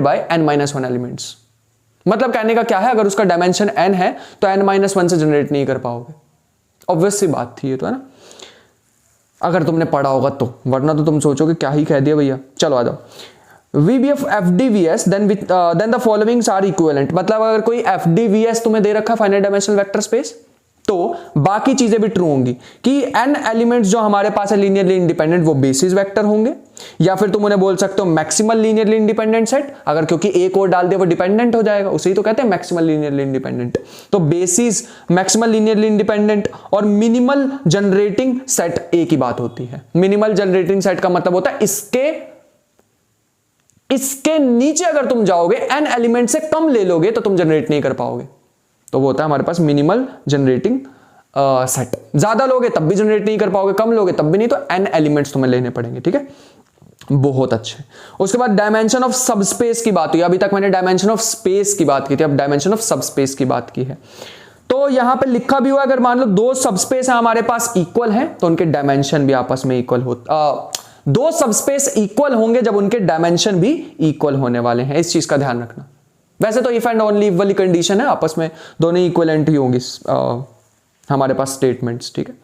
A: by n-1 elements. मतलब कहने का क्या है, अगर उसका डायमेंशन n है तो n-1 से जनरेट नहीं कर पाओगे। ऑब्वियस सी बात थी ये तो, है ना, अगर तुमने पढ़ा होगा तो, वरना तो तुम सोचोगे क्या ही कह दिया भैया। चलो आ जाओ। VBF FDVS then the followings are equivalent। मतलब अगर कोई FDVS तुम्हें दे रखा है फाइनाइट डायमेंशनल वेक्टर स्पेस, तो बाकी चीजें भी ट्रू होंगी कि n एलिमेंट्स जो हमारे पास है लीनियरली इंडिपेंडेंट वो बेसिस वेक्टर होंगे, या फिर तुम उन्हें बोल सकते हो मैक्सिमल लीनियरली इंडिपेंडेंट सेट, अगर क्योंकि एक और डाल दे वो डिपेंडेंट हो जाएगा, उसे ही तो कहते हैं मैक्सिमल लीनियरली इंडिपेंडेंट। तो बेसिस, मैक्सिमल लीनियरली इंडिपेंडेंट और मिनिमल जनरेटिंग सेट एक ही बात होती है। मिनिमल जनरेटिंग सेट का मतलब होता है इसके नीचे अगर तुम जाओगे n एलिमेंट से कम ले लोगे तो तुम जनरेट नहीं कर पाओगे, तो वो होता है हमारे पास मिनिमल जनरेटिंग सेट। ज्यादा लोगे तब भी जनरेट नहीं कर पाओगे, कम लोगे तब भी नहीं, तो n एलिमेंट्स तुम्हें लेने पड़ेंगे, ठीक है। बहुत अच्छे। उसके बाद डायमेंशन ऑफ सबस्पेस की बात हुई, अभी तक मैंने डायमेंशन ऑफ स्पेस की बात की थी, अब डायमेंशन ऑफ सबस्पेस की बात की है। तो यहां पे लिखा भी हुआ अगर मान लो दो सबस्पेस है हमारे पास इक्वल है तो उनके डायमेंशन भी आपस में इक्वल दो सबस्पेस इक्वल होंगे जब उनके डायमेंशन भी इक्वल होने वाले हैं, इस चीज का ध्यान रखना। वैसे तो इफ एंड ओनली वाली कंडीशन है, आपस में दोनों इक्विवेलेंट ही होंगी हमारे पास स्टेटमेंट्स, ठीक है।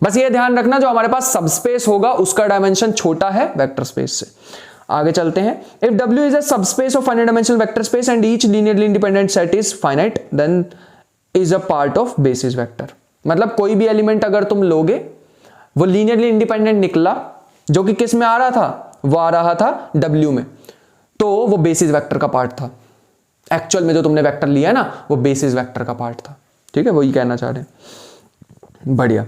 A: बस ये ध्यान रखना जो हमारे पास सबस्पेस होगा उसका डायमेंशन छोटा है वेक्टर स्पेस से। आगे चलते हैं। If W is a subspace of finite dimensional vector space and each linearly independent set is finite then is a part of basis vector. मतलब कोई भी एलिमेंट अगर तुम लोगे वो लीनियरली इंडिपेंडेंट निकला, जो कि किस में आ रहा था, वो आ रहा था W में, तो वो बेसिस वेक्टर का पार्ट था। एक्चुअल में जो तुमने वेक्टर लिया है ना वो बेसिस वेक्टर का पार्ट था, ठीक है, वही कहना चाह रहे हैं। बढ़िया।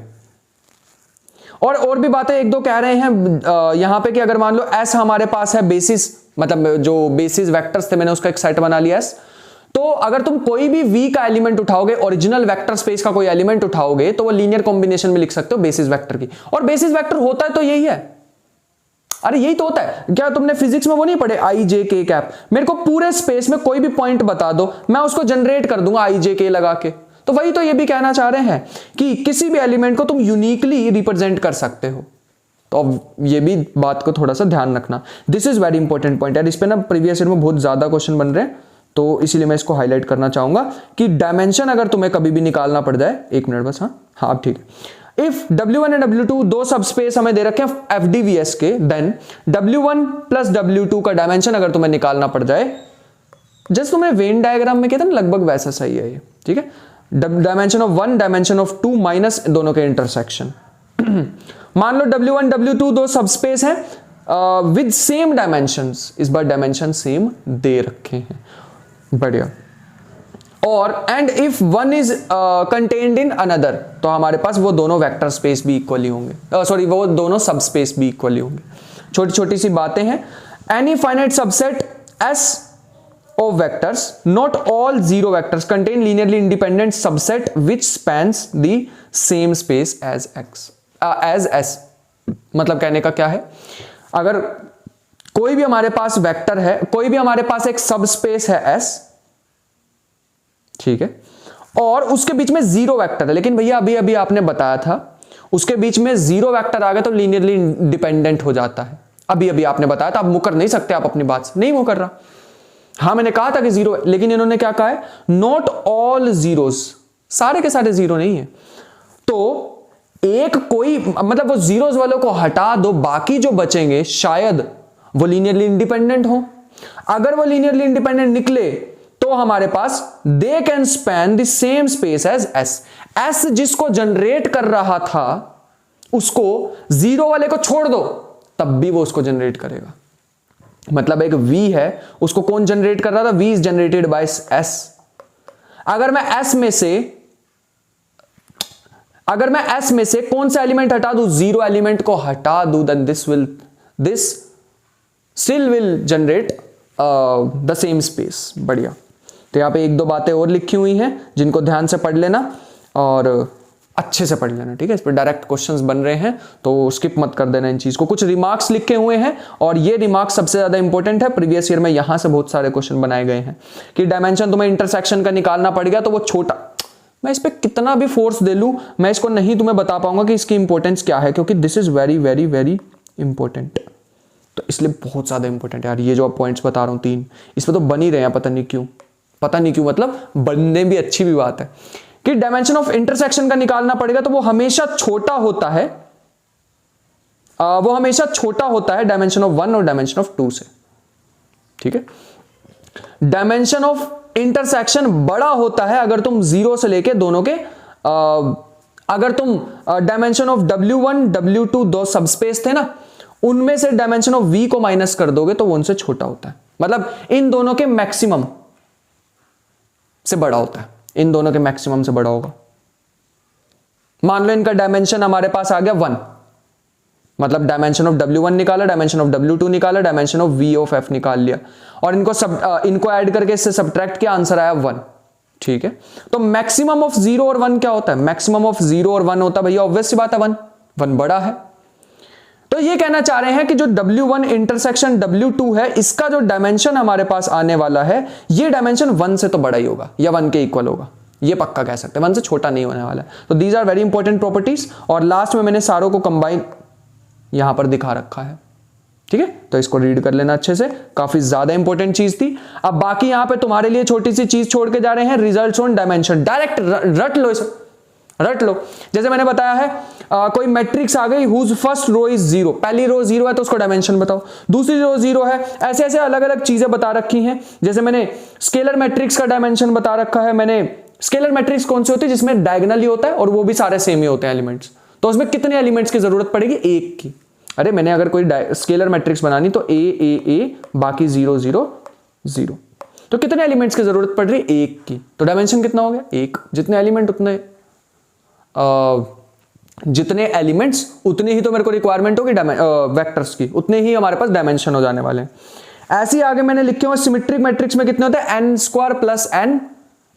A: और भी बातें एक दो कह रहे हैं यहां पे कि अगर मान लो S हमारे पास है बेसिस, मतलब जो बेसिस वेक्टर्स थे मैंने उसका एक सेट बना लिया S, तो अगर तुम कोई भी V का एलिमेंट उठाओगे, ओरिजिनल वेक्टर स्पेस का कोई एलिमेंट उठाओगे, तो वो लीनियर कॉम्बिनेशन में लिख सकते हो बेसिस वेक्टर की। और बेसिस वेक्टर होता है तो यही है, अरे यही तो होता है। क्या तुमने फिजिक्स में वो नहीं पढ़े I J K कैप? मेरे को पूरे स्पेस में कोई भी पॉइंट बता दो, मैं उसको जनरेट कर दूंगा I J K लगा के। तो वही तो ये भी कहना चाह रहे हैं कि किसी भी एलिमेंट को तुम यूनिकली रिप्रेजेंट कर सकते हो। तो अब ये भी बात को थोड़ा सा ध्यान रखना, this is very important point यार। इस पे ना प्रीवियस ईयर में बहुत ज्यादा क्वेश्चन बन रहे हैं, तो इसीलिए मैं इसको हाईलाइट करना चाहूंगा कि डायमेंशन अगर तुम्हें कभी भी निकालना पड़ जाए, एक मिनट बस, हाँ ठीक है। इफ W1 एंड W2 दो सबस्पेस हमें दे रखे हैं FDVS के, देन W1 प्लस W2 का डायमेंशन अगर तुम्हें निकालना पड़ जाए, जैसे तुम्हें वेन डायग्राम में कहते हैं ना, लगभग वैसा सही है ये, ठीक है। Dimension of 1 dimension of 2 minus दोनों के इंटरसेक्शन। मान लो W1 W2 दो सबस्पेस हैं विद सेम डायमेंशंस, इस बार डायमेंशन सेम दे रखे हैं, बढ़िया। और and if one is contained in another, तो हमारे पास वो दोनों वेक्टर स्पेस भी इक्वली होंगे, सॉरी वो दोनों सब स्पेस भी इक्वली होंगे। छोटी छोटी सी बातें हैं। Any finite subset S of vectors, not all zero vectors contain linearly independent subset which spans the same space as S। मतलब कहने का क्या है, अगर कोई भी हमारे पास वेक्टर है, कोई भी हमारे पास एक सब स्पेस है S, ठीक है, और उसके बीच में जीरो वेक्टर है, लेकिन भैया अभी अभी आपने बताया था उसके बीच में जीरो वेक्टर आ गया तो लीनियरली इंडिपेंडेंट हो जाता है। अभी अभी आपने बताया था, आप मुकर नहीं सकते, आप अपनी बात से नहीं मुकर रहा। हाँ मैंने कहा था कि जीरो, लेकिन इन्होंने क्या कहा है, नॉट ऑल जीरोस, सारे के सारे जीरो नहीं है। तो एक कोई मतलब वो जीरोस वालों को हटा दो, बाकी जो बचेंगे शायद वो लीनियरली इंडिपेंडेंट हो। अगर वो लीनियरली इंडिपेंडेंट निकले तो हमारे पास they can span the same space as S जिसको जनरेट कर रहा था उसको जीरो वाले को छोड़ दो तब भी वो उसको जनरेट करेगा। मतलब एक V है, उसको कौन जनरेट कर रहा था, V is generated by S। अगर मैं S में से कौन सा एलिमेंट हटा दूं, जीरो एलिमेंट को हटा दूं, then this still will generate the same space. बढ़िया। तो यहां पे एक दो बातें और लिखी हुई हैं जिनको ध्यान से पढ़ लेना और अच्छे से पढ़ लेना, ठीक है। इस पर डायरेक्ट क्वेश्चंस बन रहे हैं तो स्किप मत कर देना इन चीज को। कुछ रिमार्क्स लिखे हुए हैं और ये रिमार्क्स सबसे ज्यादा इंपॉर्टेंट है, प्रीवियस ईयर में यहां से बहुत सारे क्वेश्चन बनाए गए हैं कि डायमेंशन तुम्हें इंटरसेक्शन का निकालना पड़ गया तो वो छोटा, मैं इस पर कितना भी फोर्स दे लूं मैं इसको नहीं तुम्हें बता पाऊंगा कि इसकी इंपॉर्टेंस क्या है, क्योंकि this is very very very important. तो इसलिए बहुत ज्यादा इंपॉर्टेंट है यार, ये जो आप पॉइंट्स बता रहा हूं 3, इस पर तो बन ही रहे हैं, पता नहीं क्यों मतलब बनने भी अच्छी भी बात है कि डायमेंशन ऑफ इंटरसेक्शन का निकालना पड़ेगा तो वो हमेशा छोटा होता है, डायमेंशन ऑफ 1 और डायमेंशन ऑफ 2 से, ठीक है। डायमेंशन ऑफ इंटरसेक्शन बड़ा होता है अगर तुम 0 से लेके दोनों के अगर तुम डायमेंशन ऑफ W1 W2 दो सबस्पेस थे ना, उनमें से डायमेंशन ऑफ V को माइनस कर दोगे तो वो उनसे छोटा होता है, मतलब इन दोनों के मैक्सिमम से बड़ा होता है, इन दोनों के मैक्सिमम से बड़ा होगा। मान लो इनका डायमेंशन हमारे पास आ गया 1, मतलब डायमेंशन ऑफ W1 निकाला, डायमेंशन ऑफ W2 निकाला, dimension of V of F निकाल लिया, और इनको ऐड करके इससे सब्ट्रैक्ट किया, आंसर आया 1। ठीक है, तो मैक्सिमम ऑफ 0 और 1 क्या होता है? मैक्सिमम ऑफ 0 और 1 होता है भैया, ऑब्वियस सी बात है 1 बड़ा है। तो ये कहना चाह रहे हैं कि जो W1 इंटरसेक्शन W2 है, इसका जो डायमेंशन हमारे पास आने वाला है, ये डायमेंशन 1 से तो बड़ा ही होगा या 1 के इक्वल होगा, ये पक्का कह सकते हैं, 1 से छोटा नहीं होने वाला है। तो these are very important properties, और लास्ट में मैंने सारों को कंबाइन यहां पर दिखा रखा है। ठीक है, तो इसको रीड कर लेना अच्छे से, काफी ज्यादा इंपॉर्टेंट चीज थी। अब बाकी यहां पे तुम्हारे लिए छोटी सी चीज छोड़ के जा रहे हैं, रिजल्ट्स ऑन डायमेंशन। डायरेक्ट रट लो इसे, रट लो। जैसे मैंने बताया है, कोई मैट्रिक्स आ गई हुज फर्स्ट रो इज 0, पहली रो 0 है तो उसको डायमेंशन बताओ, दूसरी रो 0 है, ऐसे ऐसे अलग अलग चीजें बता रखी हैं। जैसे मैंने स्केलर मैट्रिक्स का डायमेंशन बता रखा है। मैंने स्केलर मैट्रिक्स कौन सी होती है? जिसमें डायगोनल ही होता है और वो भी सारे सेम ही होते हैं एलिमेंट्स। तो उसमें कितने एलिमेंट्स की जरूरत पड़ेगी? 1 की। अरे मैंने अगर कोई स्केलर मैट्रिक्स बनानी तो A बाकी 0 0 0, तो कितने एलिमेंट्स की जरूरत पड़ रही है? 1 की। तो डायमेंशन कितना हो गया? 1। जितने एलिमेंट उतने जितने एलिमेंट्स उतने ही तो मेरे को रिक्वायरमेंट होगी वेक्टर्स की, उतने ही हमारे पास डायमेंशन हो जाने वाले हैं। ऐसे ही आगे मैंने लिखे हुए सिमेट्रिक मैट्रिक्स में कितने होते हैं? n²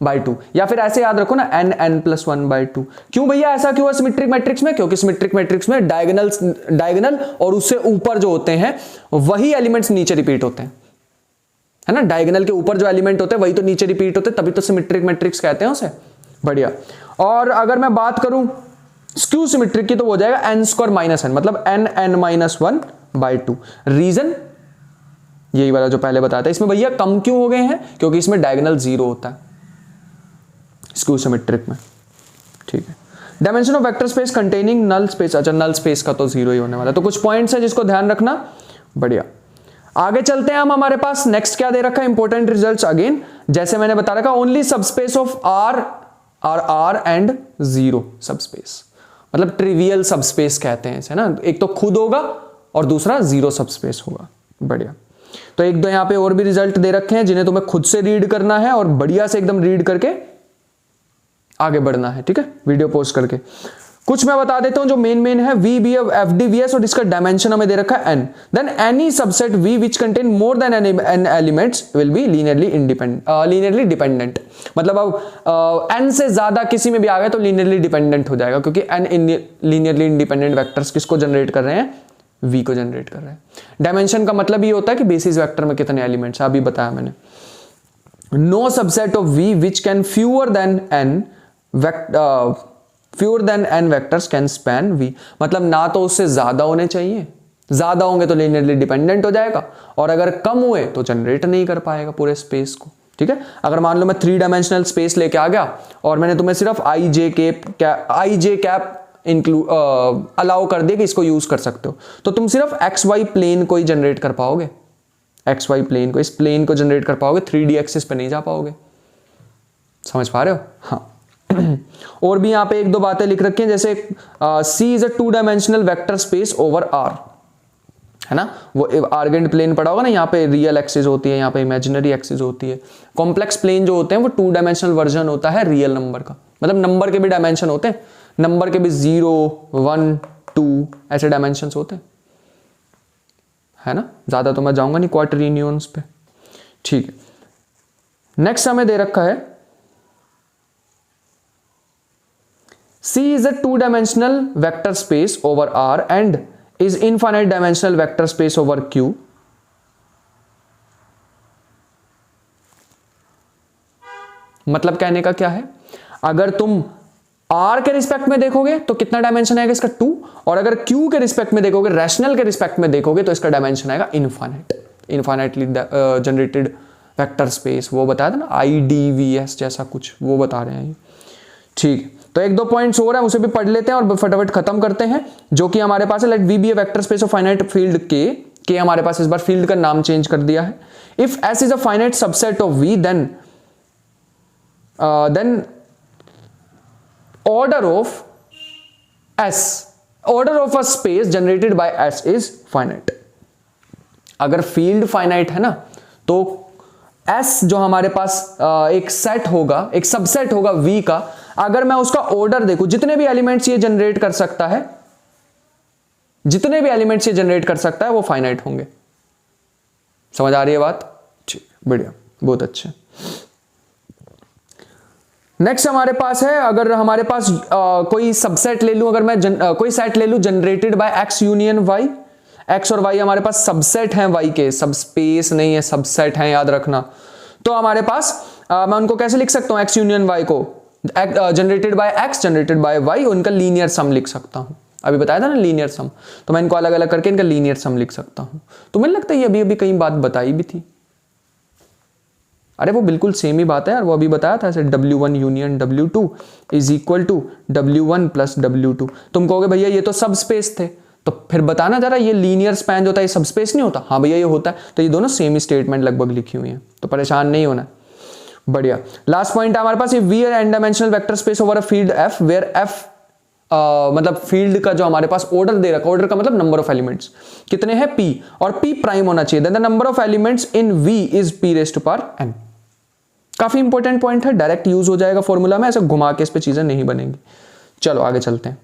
A: + n/2, या फिर ऐसे याद रखो ना, n+1/2। क्यों भैया ऐसा क्यों है सिमेट्रिक मैट्रिक्स में? क्योंकि सिमेट्रिक मैट्रिक्स में डायगोनल और उससे ऊपर जो होते हैं वही एलिमेंट्स नीचे रिपीट होते हैं, है ना। डायगोनल के ऊपर जो एलिमेंट होते हैं वही तो नीचे रिपीट होते हैं, तभी तो सिमेट्रिक मैट्रिक्स कहते हैं उसे। बढ़िया। और अगर मैं बात करूं स्क्यू सिमेट्रिक की तो हो जाएगा n² - n, मतलब n(n-1/2)। रीजन यही वाला जो पहले बताया था। इसमें भैया कम क्यों हो गए हैं? क्योंकि इसमें डायगोनल 0 होता है स्क्यू सिमेट्रिक में। ठीक है। Dimension of vector space containing null space, अच्छा नल स्पेस का तो 0 ही होने वाला है। तो कुछ पॉइंट्स है जिसको ध्यान रखना। बढ़िया, आगे चलते हैं हम। हमारे पास नेक्स्ट क्या दे रखा है? इंपॉर्टेंट रिजल्ट्स अगेन, जैसे मैंने बता रखा, only subspace of R and 0 subspace, मतलब ट्रिवियल सबस्पेस कहते हैं इसे ना। एक तो खुद होगा और दूसरा 0 सबस्पेस होगा। बढ़िया। तो एक दो यहां पे और भी रिजल्ट दे रखे हैं जिन्हें तुम्हें खुद से रीड करना है और बढ़िया से एकदम रीड करके आगे बढ़ना है। ठीक है, वीडियो पोस्ट करके। कुछ मैं बता देता हूं जो मेन है। VBF FDVS और इसका डायमेंशन हमें दे रखा है n। Then any subset V which contain more than n elements will be linearly dependent. मतलब अब n से ज्यादा किसी में भी आ गए तो लीनियरली डिपेंडेंट हो जाएगा, क्योंकि n लीनियरली इंडिपेंडेंट वेक्टर्स किसको जनरेट कर रहे हैं? V को जनरेट कर रहे हैं। डायमेंशन का मतलब ये होता है कि बेसिस वेक्टर में कितने एलिमेंट्स, अभी बताया मैंने। No subset of V which can fewer than n vectors can span V, मतलब ना तो उससे ज्यादा होने चाहिए, ज्यादा होंगे तो लीनियरली डिपेंडेंट हो जाएगा, और अगर कम हुए तो जनरेट नहीं कर पाएगा पूरे स्पेस को। ठीक है, अगर मान लो मैं 3 डायमेंशनल स्पेस लेके आ गया और मैंने तुम्हें सिर्फ i j इंक्लूड अलाउ कर दिया कि इसको यूज कर सकते हो, तो तुम सिर्फ XY प्लेन को ही जनरेट कर पाओगे। XY प्लेन को, इस प्लेन को जनरेट कर पाओगे, 3D एक्सिस पे नहीं जा पाओगे। समझ पा रहे हो? हाँ। और भी यहां पे एक दो बातें लिख रखी हैं, जैसे C is a 2 dimensional vector space over R, है ना। वो आर्गेंट प्लेन पढ़ा होगा ना, यहाँ पे रियल एक्सिस होती है, यहाँ पे इमेजिनरी एक्सिस होती है। कॉम्प्लेक्स प्लेन जो होते हैं वो 2 डायमेंशनल वर्जन होता है रियल नंबर का, मतलब नंबर के भी डायमेंशन होते हैं, नंबर के भी 0 1 2 ऐसे डायमेंशन होते हैं, है ना। ज्यादा तो मैं जाऊंगा नहीं क्वाड्रेनियंस पे। ठीक है, नेक्स्ट हमें दे रखा है C is a 2-dimensional vector space over R and is infinite dimensional vector space over Q. मतलब कहने का क्या है? अगर तुम R के रिस्पेक्ट में देखोगे तो कितना डायमेंशन आएगा इसका? 2, और अगर Q के रिस्पेक्ट में देखोगे, रैशनल के रिस्पेक्ट में देखोगे, तो इसका डायमेंशन आएगा इनफाइनाइटली जनरेटेड वेक्टर स्पेस। वो बताया था ना, IDVS जैसा कुछ, वो बता रहे हैं। ठीक है, तो एक दो पॉइंट्स और हैं, उसे भी पढ़ लेते हैं और फटाफट खत्म करते हैं, जो कि हमारे पास है। Let V be a vector space of finite field के हमारे पास इस बार फील्ड का नाम चेंज कर दिया है। If S is a finite subset of V then order of a space generated by S is finite। अगर फील्ड फाइनाइट है ना तो S जो हमारे पास एक सेट होगा, एक सबसेट होगा V का, अगर मैं उसका ऑर्डर देखूं, जितने भी एलिमेंट्स ये जनरेट कर सकता है, जितने भी एलिमेंट्स ये जनरेट कर सकता है वो फाइनाइट होंगे। समझ आ रही है बात? ठीक, बढ़िया, बहुत अच्छे। नेक्स्ट हमारे पास है, अगर हमारे पास कोई सबसेट ले लूं, अगर मैं कोई सेट ले लूं generated by X union Y, X और वाई हमारे पास सबसेट हैं वाई के, सब स्पेस नहीं है, सबसेट हैं, याद रखना। तो हमारे पास मैं उनको कैसे लिख सकता हूं, एक्स यूनियन वाई को generated by X generated by Y, उनका लीनियर सम लिख सकता हूं। अभी बताया था ना लीनियर सम, तो मैं इनको अलग अलग करके इनका लीनियर सम लिख सकता हूं। तो मुझे लगता है ये अभी अभी कहीं बात बताई भी थी। अरे वो बिल्कुल सेम ही बात है यार, वो अभी बताया था ऐसे W1 union W2 is equal to W1 plus W2। तुम कहोगे भैया ये तो सब स्पेस थे, तो फिर बताना जरा ये लीनियर स्पैन जो होता है ये सब स्पेस नहीं होता? हाँ भैया ये होता है। तो ये दोनों सेम ही स्टेटमेंट लगभग लिखी हुई हैं, तो परेशान नहीं होना। बढ़िया, लास्ट पॉइंट है हमारे पास, we are n dimensional vector space over a field F where F मतलब फील्ड का जो हमारे पास ऑर्डर दे रखा, ऑर्डर का मतलब नंबर ऑफ एलिमेंट्स कितने हैं, P, और P प्राइम होना चाहिए, then the number of elements in V is P raise to power n। काफी इंपॉर्टेंट पॉइंट है, डायरेक्ट यूज हो जाएगा फॉर्मूला में, ऐसे घुमा के इस पे चीजें नहीं बनेंगी। चलो आगे चलते हैं।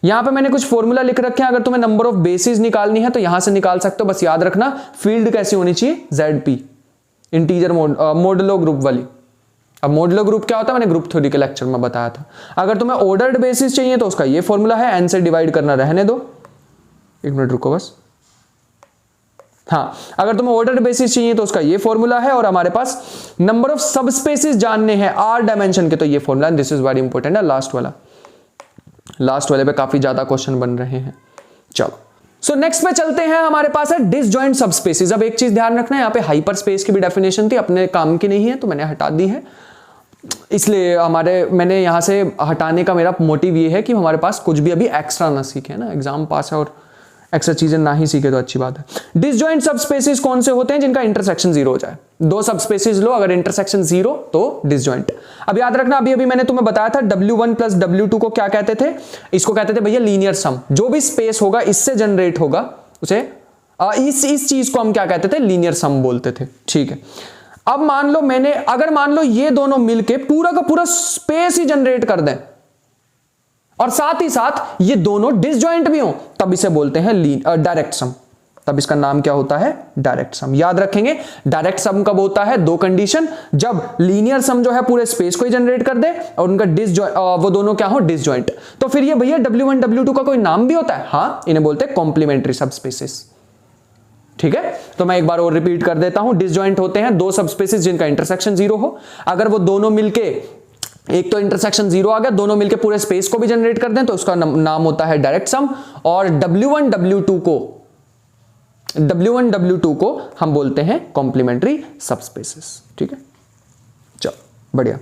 A: यहां पे मैंने कुछ फॉर्मूला लिख रखे हैं, अगर तुम्हें नंबर ऑफ बेसिस निकालनी है तो यहां से निकाल सकते हो, बस याद रखना फील्ड कैसी होनी चाहिए, ZP, इंटीजर मॉडुलो ग्रुप वाली। अब मॉडुलो ग्रुप क्या होता है मैंने ग्रुप थ्योरी के लेक्चर में बताया था। अगर तुम्हें ऑर्डर्ड बेसिस चाहिए तो उसका ये फॉर्मूला है, n से डिवाइड करना रहने दो, एक मिनट रुको बस। हाँ, अगर तुम्हें ऑर्डर्ड बेसिस चाहिए तो उसका ये फॉर्मूला है, और हमारे पास नंबर ऑफ सब स्पेसिस जानने हैं R डायमेंशन के, तो ये formula, this is very important है, लास्ट वाले पे काफी ज्यादा क्वेश्चन बन रहे हैं। चलो सो नेक्स्ट पे चलते हैं, हमारे पास है डिसजॉइंट सबस्पेसिस। अब एक चीज ध्यान रखना है, यहाँ पे हाइपर स्पेस की भी डेफिनेशन थी, अपने काम की नहीं है तो मैंने हटा दी है, इसलिए मैंने यहां से हटाने का मेरा मोटिव ये है कि हमारे पास कुछ भी अभी एक्स्ट्रा ना सीखे ना, एग्जाम पास है और एक्स्ट्रा चीजें ना ही सीखे तो अच्छी बात है। डिसजॉइंट सबस्पेसिस कौन से होते हैं, जिनका इंटरसेक्शन 0 हो जाए। दो सबस्पेसिस लो, अगर इंटरसेक्शन 0 तो डिसजॉइंट। अब याद रखना, अभी मैंने तुम्हें बताया था W1 प्लस W2 को क्या कहते थे, इसको कहते थे भैया लीनियर सम। जो भी स्पेस होगा इससे जनरेट होगा उसे इस चीज को हम क्या कहते थे, लीनियर सम बोलते थे। ठीक है, अब मान लो अगर मान लो ये दोनों मिलके पूरा का पूरा स्पेस ही जनरेट कर दें और साथ ही साथ ये दोनों डिसजॉइंट भी हो, तब इसे बोलते हैं डायरेक्ट सम। तब इसका नाम क्या होता है, डायरेक्ट सम। याद रखेंगे डायरेक्ट सम कब होता है, दो कंडीशन, जब लीनियर सम जो है पूरे स्पेस को ही जनरेट कर दे और उनका वो दोनों क्या हो, डिसजॉइंट। तो फिर ये भैया W1 W2 का कोई नाम भी होता है, हाँ, इन्हें बोलते हैं कॉम्प्लीमेंट्री सबस्पेसिस। ठीक है, तो मैं एक बार और रिपीट कर देता हूं, डिसजॉइंट होते हैं दो सबस्पेसिस जिनका इंटरसेक्शन 0 हो। अगर वो दोनों मिलके, एक तो इंटरसेक्शन 0 आ गया, दोनों मिलके पूरे स्पेस को भी जनरेट कर दें तो उसका नाम होता है डायरेक्ट सम। और W1 W2 को हम बोलते हैं कॉम्प्लीमेंट्री सबस्पेसिस। ठीक है, चलो बढ़िया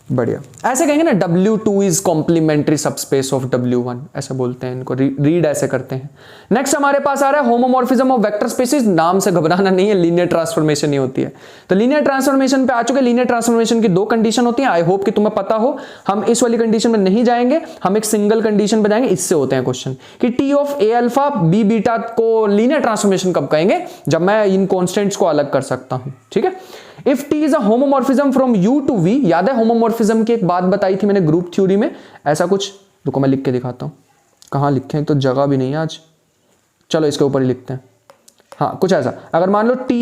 A: बढ़िया, ऐसे कहेंगे ना W2 is complementary subspace of W1, ऐसे बोलते हैं इनको, रीड ऐसे करते हैं। नेक्स्ट हमारे पास आ रहा है होमोमॉर्फिज्म ऑफ वेक्टर स्पेसिस। नाम से घबराना नहीं है, लीनियर ट्रांसफॉर्मेशन ही होती है। तो लीनियर ट्रांसफॉर्मेशन पे आ चुके। लीनियर ट्रांसफॉर्मेशन की दो कंडीशन होती है, आई होप कि तुम्हें पता हो। हम इस वाली कंडीशन में नहीं जाएंगे, हम एक सिंगल कंडीशन पे जाएंगे। इससे होते हैं क्वेश्चन कि T of A alpha B beta को लीनियर ट्रांसफॉर्मेशन कब कहेंगे, जब मैं इन कॉन्स्टेंट्स को अलग कर सकता हूं। ठीक है, if T is a homomorphism from U to V, याद है होमोमॉर्फिज्म की एक बात बताई थी मैंने ग्रुप थ्योरी में, ऐसा कुछ, रुको मैं लिख के दिखाता हूं, कहां लिखे हैं, तो जगह भी नहीं है आज, चलो इसके ऊपर ही लिखते हैं। हाँ, कुछ ऐसा, अगर मान लो T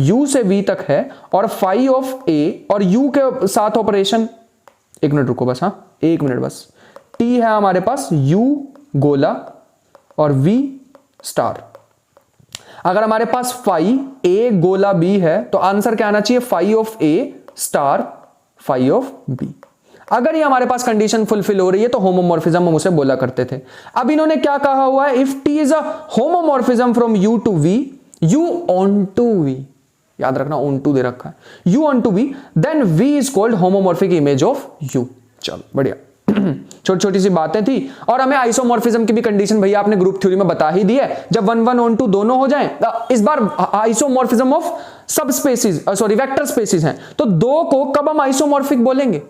A: U से V तक है और फाई ऑफ A और U के साथ ऑपरेशन, एक मिनट रुको बस, हाँ एक मिनट बस, T है हमारे पास U गोला और V स्टार। अगर हमारे पास फाई A गोला B है तो आंसर क्या आना चाहिए, phi of A star phi of B। अगर ये हमारे पास कंडीशन फुलफिल हो रही है तो होमोमॉर्फिज्म हम उसे बोला करते थे। अब इन्होंने क्या कहा हुआ है, if T is a homomorphism from U to V, U onto V, याद रखना ऑन टू दे रखा है, U onto V, then V is called homomorphic image of U। चलो बढ़िया, छोटी छोटी सी बातें थी। और हमें आइसोमॉर्फिज्म की भी कंडीशन भैया आपने ग्रुप थ्योरी में बता ही दी है, जब 1 1 on 2 दोनों हो जाएं। इस बार आइसोमॉर्फिज्म ऑफ सब स्पेसिस, सॉरी वेक्टर स्पेसिस हैं, तो दो को कब हम आइसोमॉर्फिक बोलेंगे?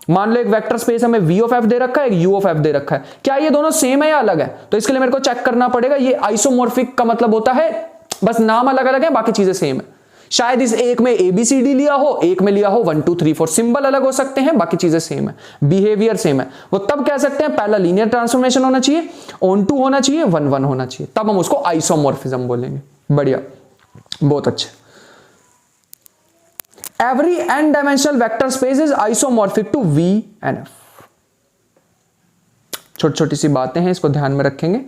A: मान लो एक वेक्टर स्पेस हमें v ऑफ f दे रखा है, एक u ऑफ f दे रखा है, क्या ये दोनों सेम है या अलग है? तो इसके लिए मेरे को चेक करना पड़ेगा। ये आइसोमॉर्फिक का मतलब होता है बस नाम अलग अलग है, बाकी चीजें सेम है। शायद इस एक में ABCD लिया हो, एक में लिया हो 1 2 3 4, सिंबल अलग हो सकते हैं, बाकी चीजें सेम है, बिहेवियर सेम है। वो तब कह सकते हैं पहला लीनियर ट्रांसफॉर्मेशन होना चाहिए, ऑन टू होना चाहिए, 1 1 होना चाहिए, तब हम उसको आइसोमॉर्फिज्म बोलेंगे। बढ़िया, बहुत अच्छे। Every n dimensional vector space is isomorphic to V and F। छोटी छोटी सी बातें हैं, इसको ध्यान में रखेंगे।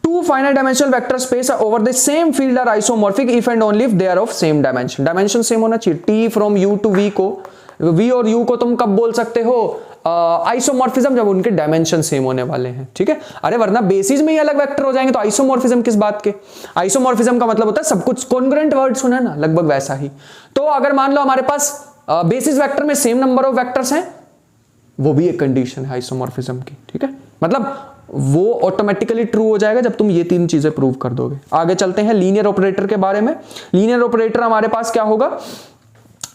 A: Two finite dimensional vector space over the same field are isomorphic if and only if they are of same dimension। Dimension same होना चाहिए। T from U to V को, V और U को तुम कब बोल सकते हो आइसोमॉर्फिज्म? जब उनके डायमेंशन सेम होने वाले हैं, ठीक है। अरे वरना बेसिस में ही अलग वेक्टर हो जाएंगे तो आइसोमॉर्फिज्म किस बात के? आइसोमॉर्फिज्म का मतलब होता है सब कुछ कॉन्ग्रुएंट वर्ड सुना ना, लगभग वैसा ही। तो अगर मान लो हमारे पास बेसिस वेक्टर में सेम नंबर ऑफ वेक्टर्स हैं, वो भी एक कंडीशन है आइसोमॉर्फिज्म की, ठीक है। मतलब वो ऑटोमेटिकली ट्रू हो जाएगा जब तुम ये तीन चीजें प्रूव कर दोगे। आगे चलते हैं लीनियर ऑपरेटर के बारे में। लीनियर ऑपरेटर हमारे पास क्या होगा?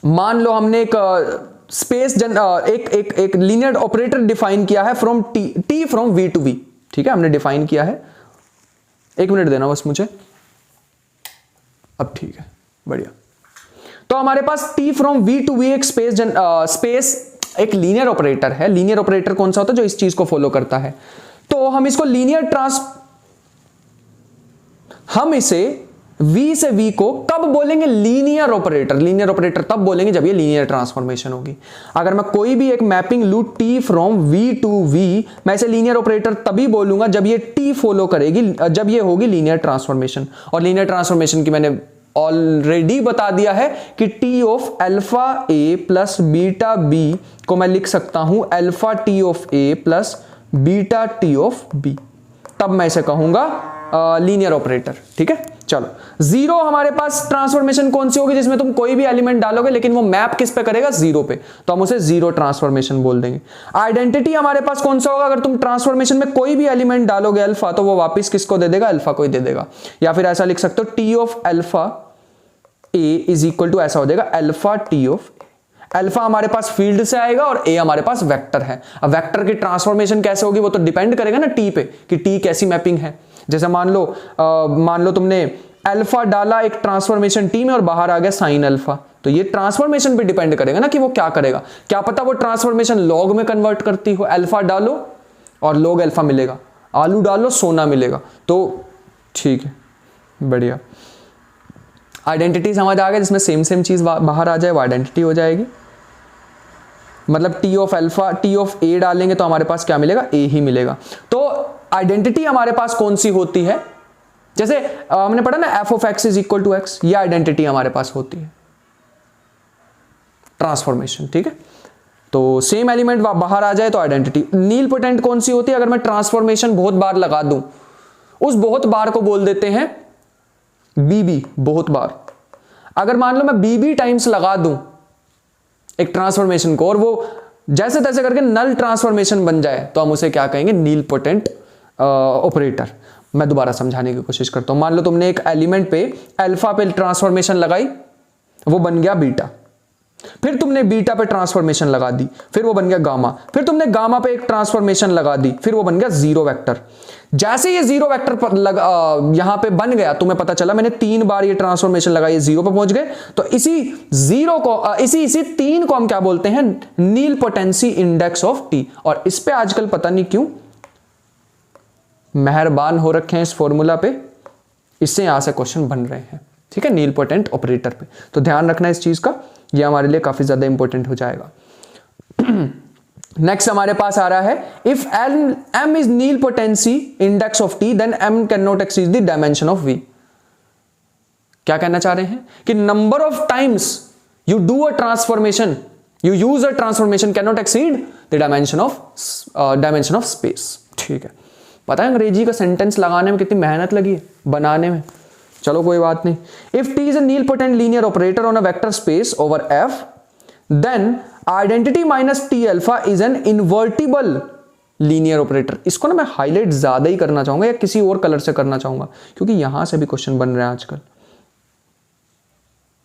A: मान लो हमने एक स्पेस एक लीनियर ऑपरेटर डिफाइन किया है from T from V to V, ठीक है, हमने डिफाइन किया है। एक मिनट देना बस मुझे, अब ठीक है, बढ़िया। तो हमारे पास T from V to V एक स्पेस एक लीनियर ऑपरेटर है। लीनियर ऑपरेटर कौन सा होता है? जो इस चीज को फॉलो करता है। तो हम इसको हम इसे V से V को कब बोलेंगे? Linear operator. लीनियर ऑपरेटर तब बोलेंगे जब ये लीनियर ट्रांसफॉर्मेशन होगी। अगर मैं कोई भी एक मैपिंग लूं T from V to V, मैं इसे लीनियर ऑपरेटर तभी बोलूंगा जब ये T फॉलो करेगी, जब ये होगी लीनियर ट्रांसफॉर्मेशन। और लीनियर ट्रांसफॉर्मेशन की मैंने ऑलरेडी बता दिया है कि T of alpha A plus beta B को मैं लिख सकता हूं alpha T of A plus beta T of B, तब मैं इसे कहूंगा लीनियर ऑपरेटर, ठीक है। चलो, जीरो हमारे पास ट्रांसफॉर्मेशन कौन सी होगी? जिसमें तुम कोई भी एलिमेंट डालोगे लेकिन वो मैप किस पे करेगा? जीरो पे, तो हम उसे जीरो ट्रांसफॉर्मेशन बोल देंगे। आइडेंटिटी हमारे पास कौन सा होगा? अगर तुम ट्रांसफॉर्मेशन में कोई भी एलिमेंट डालोगे अल्फा, तो वो वापस किसको दे देगा? अल्फा को ही दे देगा। या फिर ऐसा लिख सकते हो T of alpha A is equal to, ऐसा हो जाएगा अल्फा टी ऑफ। अल्फा हमारे पास फील्ड से आएगा और ए हमारे पास वेक्टर है। अब वेक्टर की ट्रांसफॉर्मेशन कैसे होगी? वो तो डिपेंड करेगा ना टी पे, कि टी कैसी मैपिंग है। जैसे मान लो तुमने अल्फा डाला एक ट्रांसफॉर्मेशन टी में और बाहर आ गया साइन अल्फा, तो ये ट्रांसफॉर्मेशन पे डिपेंड करेगा ना कि वो क्या करेगा। क्या पता वो ट्रांसफॉर्मेशन लॉग में कन्वर्ट करती हो। अल्फा डालो और लॉग अल्फा मिलेगा, आलू डालो सोना मिलेगा, तो ठीक है, बढ़िया। आइडेंटिटी समझ आ गया, जिसमें सेम सेम चीज बाहर आ जाए वो आइडेंटिटी हो जाएगी। मतलब T of alpha T of A डालेंगे तो हमारे पास क्या मिलेगा? ए ही मिलेगा। तो आइडेंटिटी हमारे पास कौन सी होती है? जैसे हमने पढ़ा ना F of X is equal to X, ये आइडेंटिटी हमारे पास होती है ट्रांसफॉर्मेशन, ठीक है। तो सेम एलिमेंट बाहर आ जाए तो आइडेंटिटी। नील पोटेंट कौन सी होती है? अगर मैं ट्रांसफॉर्मेशन बहुत बार लगा दूं, उस बहुत बार को बोल देते हैं बीबी, बहुत बार। अगर मान लो मैं बीबी टाइम्स लगा दूं एक ट्रांसफॉर्मेशन को और वो जैसे तैसे करके नल ट्रांसफॉर्मेशन बन जाए, तो हम उसे क्या कहेंगे? नील पोटेंट ऑपरेटर। मैं दोबारा समझाने की कोशिश करता हूं। मान लो तुमने एक एलिमेंट पे अल्फा पे ट्रांसफॉर्मेशन लगाई, वो बन गया बीटा। फिर तुमने बीटा पे ट्रांसफॉर्मेशन लगा दी, फिर वो बन गया गामा। फिर तुमने गामा पे एक ट्रांसफॉर्मेशन लगा दी, फिर वो बन गया जीरो वेक्टर। जैसे ये जीरो वेक्टर पर यहां पे बन गया, तुम्हें पता चला मैंने 3 बार ये ट्रांसफॉर्मेशन लगाई, ये जीरो पे पहुंच गए, तो इसी जीरो को इसी 3 को हम क्या बोलते हैं? नील पोटेंसी इंडेक्स ऑफ टी। और इस पे आजकल पता नहीं क्यों मेहरबान हो रखे हैं इस फॉर्मूला पे, इससे यहां से क्वेश्चन बन रहे हैं, ठीक है, नील पोटेंट ऑपरेटर पे। तो ध्यान रखना इस चीज का, ये हमारे लिए काफी ज्यादा इंपॉर्टेंट हो जाएगा। नेक्स्ट हमारे पास आ रहा है if m is nilpotency index of t then m can not exceed the dimension of v। क्या कहना चाह रहे हैं? कि number of times you do a transformation, you use a transformation can not exceed the dimension of space, ठीक है। पता है अंग्रेजी का सेंटेंस लगाने में कितनी मेहनत लगी है बनाने में। चलो कोई बात नहीं। If T is a nilpotent linear operator on a vector space over F, then identity minus T alpha is an invertible linear operator, इसको ना मैं हाईलाइट ज्यादा ही करना चाहूंगा या किसी और कलर से करना चाहूंगा क्योंकि यहां से भी क्वेश्चन बन रहे हैं आजकल।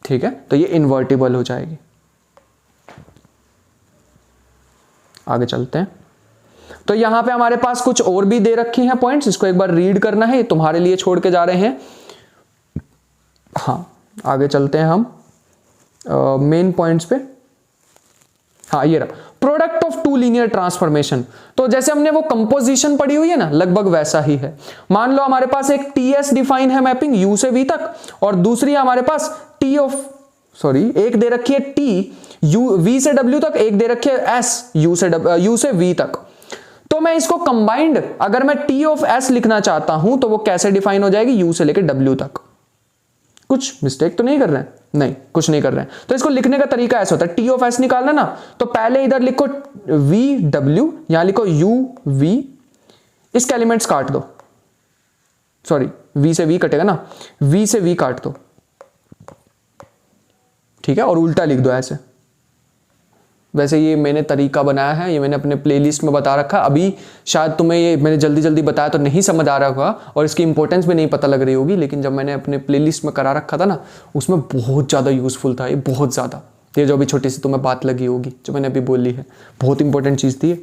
A: ठीक है, तो ये इन्वर्टिबल हो जाएगी। आगे चलते हैं। तो यहां पे हमारे पास कुछ और भी दे रखी हैं पॉइंट्स, इसको एक बार रीड करना है, तुम्हारे लिए छोड़ के जा रहे हैं। हाँ, आगे चलते हैं हम मेन पॉइंट्स पे। हाँ, ये रहा product of two linear transformation. तो जैसे हमने वो कंपोजिशन पढ़ी हुई है ना, लगभग वैसा ही है। मान लो हमारे पास एक टीएस डिफाइन है मैपिंग यू से वी तक, और दूसरी हमारे पास एक दे रखी है टी यू वी से डब्ल्यू तक, एक दे रखी है एस यू से वी तक। तो मैं इसको कंबाइंड अगर मैं टी ऑफ एस लिखना चाहता हूं तो वो कैसे डिफाइन हो जाएगी, यू से लेकर डब्ल्यू तक। कुछ मिस्टेक तो नहीं कर रहे हैं? नहीं, कुछ नहीं कर रहे हैं। तो इसको लिखने का तरीका ऐसा होता है, टी ऑफ एस निकालना ना, तो पहले इधर लिखो वी डब्ल्यू, यहां लिखो यू वी, इसके एलिमेंट्स काट दो, सॉरी वी से वी कटेगा ना, वी से वी काट दो, ठीक है, और उल्टा लिख दो ऐसे। वैसे ये मैंने तरीका बनाया है, ये मैंने अपने प्लेलिस्ट में बता रखा। अभी शायद तुम्हें ये मैंने जल्दी जल्दी बताया तो नहीं समझ आ रहा होगा और इसकी इंपॉर्टेंस भी नहीं पता लग रही होगी, लेकिन जब मैंने अपने प्लेलिस्ट में करा रखा था ना, उसमें बहुत ज़्यादा यूजफुल था ये, बहुत ज़्यादा। ये जो अभी छोटी सी तुम्हें बात लगी होगी जो मैंने अभी बोली है, बहुत इंपॉर्टेंट चीज़ थी।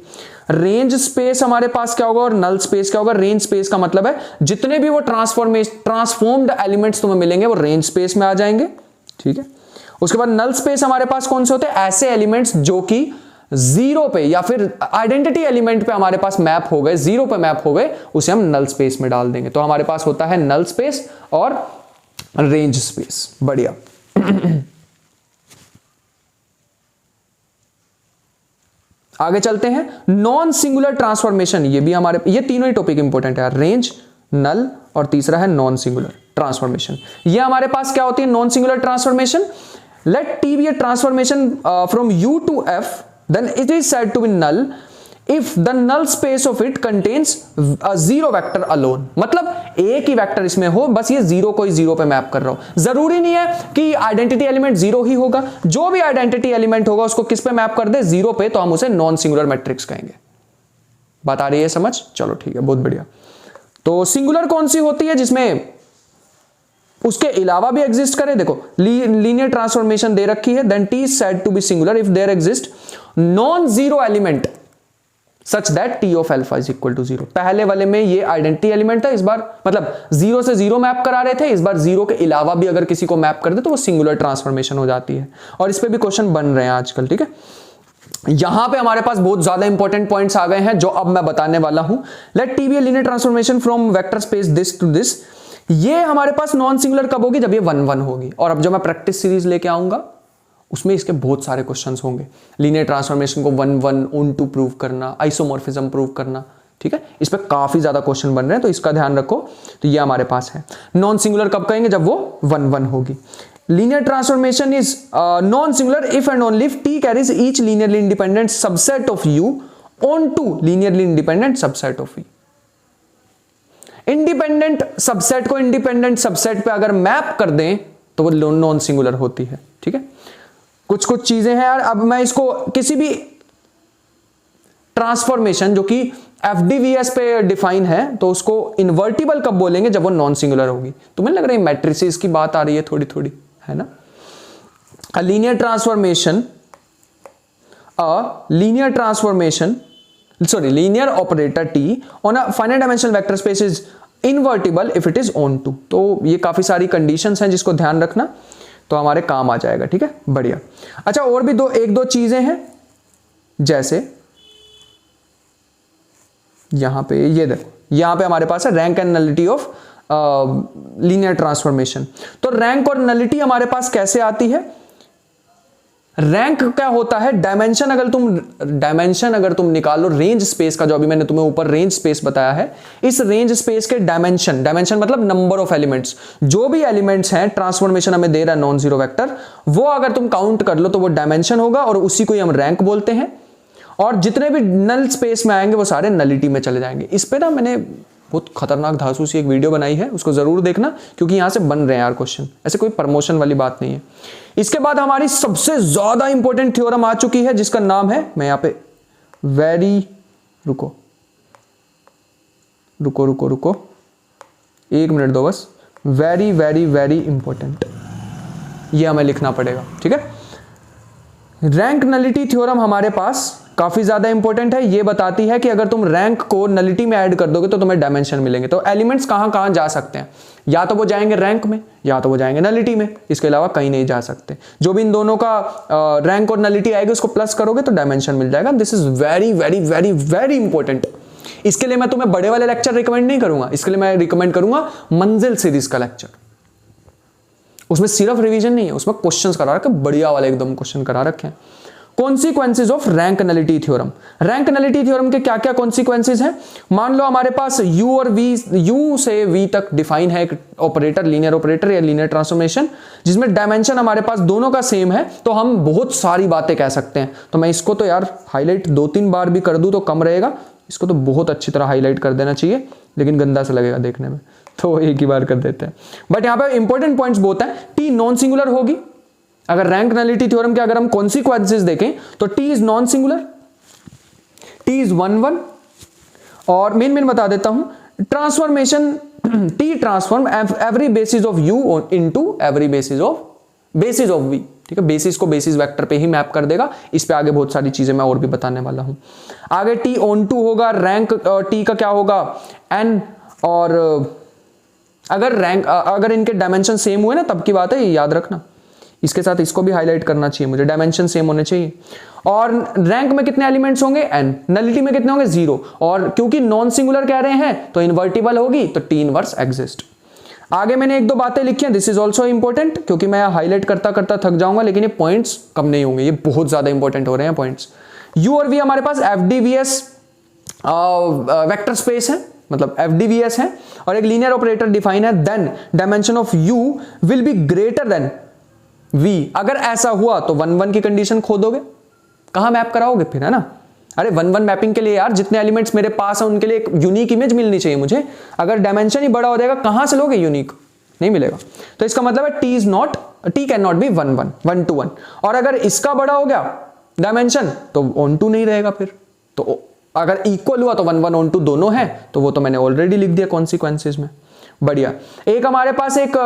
A: रेंज स्पेस हमारे पास क्या होगा और नल स्पेस क्या होगा। रेंज स्पेस का मतलब है जितने भी वो ट्रांसफॉर्म्ड एलिमेंट्स तुम्हें मिलेंगे वो रेंज स्पेस में आ जाएंगे, ठीक है। उसके बाद नल स्पेस हमारे पास कौन से होते हैं, ऐसे एलिमेंट्स जो कि जीरो पे या फिर आइडेंटिटी एलिमेंट पे हमारे पास मैप हो गए, जीरो पे मैप हो गए, उसे हम नल स्पेस में डाल देंगे। तो हमारे पास होता है नल स्पेस और रेंज स्पेस। बढ़िया। आगे चलते हैं, नॉन सिंगुलर ट्रांसफॉर्मेशन। ये भी हमारे, ये तीनों ही टॉपिक इंपॉर्टेंट है, रेंज, नल और तीसरा है नॉन सिंगुलर ट्रांसफॉर्मेशन। ये हमारे पास क्या होती है non singular transformation. Let T be a transformation from U to F, then it is said to be null if the null space of it contains a zero vector alone। मतलब एक ही वेक्टर इसमें हो, बस ये जीरो को ही जीरो पे मैप कर रहा हो। जरूरी नहीं है कि आइडेंटिटी एलिमेंट जीरो ही होगा, जो भी आइडेंटिटी एलिमेंट होगा उसको किस पे मैप कर दे, जीरो पे, तो हम उसे नॉन सिंगुलर मैट्रिक्स कहेंगे। बात आ रही है समझ? चलो ठीक है, बहुत बढ़िया। तो सिंगुलर कौन सी होती है, जिसमें उसके अलावा भी एग्जिस्ट करे। देखो लीनियर ट्रांसफॉर्मेशन दे रखी है, then T is said to be singular if there exist non zero element such that T of alpha is equal to zero. पहले वाले में ये आइडेंटिटी एलिमेंट था, इस बार मतलब जीरो से जीरो मैप करा रहे थे, इस बार जीरो के अलावा भी अगर किसी को मैप कर दे तो वो सिंगुलर ट्रांसफॉर्मेशन हो जाती है। और इस पे भी क्वेश्चन बन रहे हैं आजकल, ठीक है। यहां पे हमारे पास बहुत ज्यादा इंपॉर्टेंट पॉइंट्स आ गए हैं जो अब मैं बताने वाला हूं। Let T be a linear transformation from vector space this to this. ये हमारे पास नॉन सिंगुलर कब होगी, जब ये 1-1 होगी। और अब जो मैं प्रैक्टिस सीरीज लेके आऊंगा उसमें इसके बहुत सारे क्वेश्चंस होंगे। लीनियर ट्रांसफॉर्मेशन को 1-1 ऑन-टू प्रूव करना, आइसोमॉर्फिज्म प्रूव करना, ठीक है। इस पे काफी ज्यादा क्वेश्चन बन रहे हैं तो इसका ध्यान रखो। तो ये हमारे पास है। नॉन सिंगुलर कब कहेंगे, जब वो 1-1 होगी। Linear transformation is non singular if and only if T carries each linearly independent subset of U onto linearly independent subset of U. Independent subset को इंडिपेंडेंट सबसेट पे अगर मैप कर दें तो वो नॉन सिंगुलर होती है, ठीक है। कुछ कुछ चीजें हैं यार। अब मैं इसको किसी भी ट्रांसफॉर्मेशन जो कि एफडीवीएस पे डिफाइन है तो उसको इन्वर्टिबल कब बोलेंगे, जब वो नॉन सिंगुलर होगी। तुम्हें लग रहा है मैट्रिसेस की बात आ रही है थोड़ी थोड़ी, है ना। A linear transformation linear operator T on a finite dimensional vector space is invertible if it is on to। तो ये काफी सारी कंडीशंस हैं जिसको ध्यान रखना, तो हमारे काम आ जाएगा, ठीक है। बढ़िया। अच्छा, और भी एक दो चीजें हैं, जैसे यहां पे ये देखो, यहां पे हमारे पास है rank and nullity of linear transformation. तो रैंक और नलिटी हमारे पास कैसे आती है। रैंक क्या होता है, डायमेंशन अगर तुम निकालो रेंज स्पेस का, जो अभी मैंने तुम्हें ऊपर रेंज स्पेस बताया है, इस रेंज स्पेस के डायमेंशन मतलब नंबर ऑफ एलिमेंट्स, जो भी एलिमेंट्स हैं ट्रांसफॉर्मेशन हमें दे रहा है नॉन जीरो वेक्टर, वो अगर तुम काउंट कर लो तो वो डायमेंशन होगा और उसी को ही हम रैंक बोलते हैं। और जितने भी नल स्पेस में आएंगे वो सारे नलिटी में चले जाएंगे। इस पे ना मैंने बहुत खतरनाक धांसू सी एक वीडियो बनाई है, उसको जरूर देखना क्योंकि यहां से बन रहे हैं यार क्वेश्चन, ऐसे कोई प्रमोशन वाली बात नहीं है। इसके बाद हमारी सबसे ज्यादा इंपॉर्टेंट थ्योरम आ चुकी है जिसका नाम है, मैं यहां पे रुको रुको रुको रुको, 1 मिनट दो बस, वेरी वेरी वेरी इंपॉर्टेंट, ये हमें लिखना पड़ेगा, ठीक है। रैंक नलिटी थ्योरम हमारे पास काफी ज्यादा इंपॉर्टेंट है। ये बताती है कि अगर तुम रैंक को नलिटी में ऐड कर दोगे तो तुम्हें डायमेंशन मिलेंगे। तो एलिमेंट्स कहां कहां जा सकते हैं, या तो वो जाएंगे रैंक में या तो वो जाएंगे नलिटी में, इसके अलावा कहीं नहीं जा सकते। जो भी इन दोनों का रैंक और नलिटी आएगी उसको प्लस करोगे तो डायमेंशन मिल जाएगा। This is very very very very important. इसके लिए मैं तुम्हें बड़े वाले लेक्चर रिकमेंड नहीं करूंगा, इसके लिए मैं रिकमेंड करूंगा मंजिल सीरीज का लेक्चर। उसमें सिर्फ रिवीजन नहीं है, उसमें क्वेश्चंस करा रखे, बढ़िया वाले एकदम क्वेश्चन करा रखे हैं। Consequences of rank nullity theorem. Rank nullity theorem के क्या क्या कॉन्सिक्वेंसेज हैं? मान लो हमारे पास u और v, u से v तक डिफाइन है एक ऑपरेटर, लीनियर ऑपरेटर या लीनियर ट्रांसफॉर्मेशन, जिसमें डायमेंशन हमारे पास दोनों का सेम है, तो हम बहुत सारी बातें कह सकते हैं। तो मैं इसको तो यार हाईलाइट 2-3 बार भी कर दूं तो कम रहेगा, इसको तो बहुत अच्छी तरह हाईलाइट कर देना चाहिए, लेकिन गंदा सा लगेगा देखने में, तो एक ही बार कर देते हैं। बट यहाँ पे इंपॉर्टेंट पॉइंट्स बहुत है। टी नॉन सिंगुलर होगी, अगर रैंक नलिटी थ्योरम के अगर हम कॉन्सिक्वेंसेज देखें तो T is non singular, T is 1-1, और मेन बता देता हूं, transformation T transform every basis of U into every basis of V, ठीक है। बेसिस को बेसिस वेक्टर पे ही मैप कर देगा। इस पे आगे बहुत सारी चीजें मैं और भी बताने वाला हूं। आगे टी ऑन टू होगा, रैंक टी का क्या होगा एन, और अगर इनके डायमेंशन सेम हुए ना तब की बात है, ये याद रखना। इसके साथ इसको भी हाईलाइट करना चाहिए मुझे, डायमेंशन सेम होने चाहिए। और रैंक में कितने एलिमेंट्स होंगे n, नलिटी में कितने होंगे 0, और क्योंकि नॉन सिंगुलर कह रहे हैं तो इन्वर्टिबल होगी, तो टी इनवर्स एग्जिस्ट। आगे मैंने 1-2 बातें लिखी हैं, दिस इज ऑल्सो इंपॉर्टेंट, क्योंकि मैं हाईलाइट करता करता थक जाऊंगा, लेकिन ये पॉइंट्स कम नहीं होंगे, ये बहुत ज्यादा इंपॉर्टेंट हो रहे हैं पॉइंट्स। u और v हमारे पास FDVS वेक्टर स्पेस है, मतलब FDVS है, और एक लीनियर ऑपरेटर डिफाइन है, then dimension of u will be greater than v। अगर ऐसा हुआ तो 1-1 की कंडीशन खोदोगे, कहां मैप कराओगे फिर, है ना। अरे 1-1 मैपिंग के लिए यार जितने एलिमेंट्स मेरे पास हैं उनके लिए एक यूनिक इमेज मिलनी चाहिए मुझे। अगर डायमेंशन ही बड़ा हो जाएगा कहां से लोगे यूनिक, नहीं मिलेगा। तो इसका मतलब है टी कैन नॉट बी 1-1, 1-1। और अगर इसका बड़ा हो गया डायमेंशन तो ऑन-टू नहीं रहेगा फिर। तो अगर इक्वल हुआ तो 1-1 ऑन-टू दोनों है, तो वो तो मैंने ऑलरेडी लिख दिया कॉन्सिक्वेंसेज में। बढ़िया। एक हमारे पास एक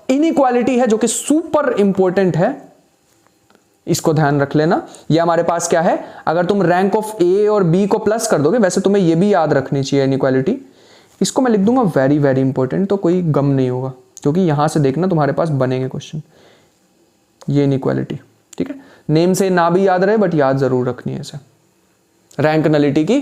A: इनइक्वालिटी है जो कि सुपर इंपॉर्टेंट है, इसको ध्यान रख लेना। ये हमारे पास क्या है, अगर तुम रैंक ऑफ ए और बी को प्लस कर दोगे, वैसे तुम्हें ये भी याद रखनी चाहिए इनइक्वालिटी, इसको मैं लिख दूंगा वेरी वेरी इंपॉर्टेंट, तो कोई गम नहीं होगा, क्योंकि यहां से देखना तुम्हारे पास बनेंगे क्वेश्चन। ये इनइक्वालिटी, ठीक है, नेम से ना भी याद रहे बट याद जरूर रखनी है इसे। रैंक नलिटी की,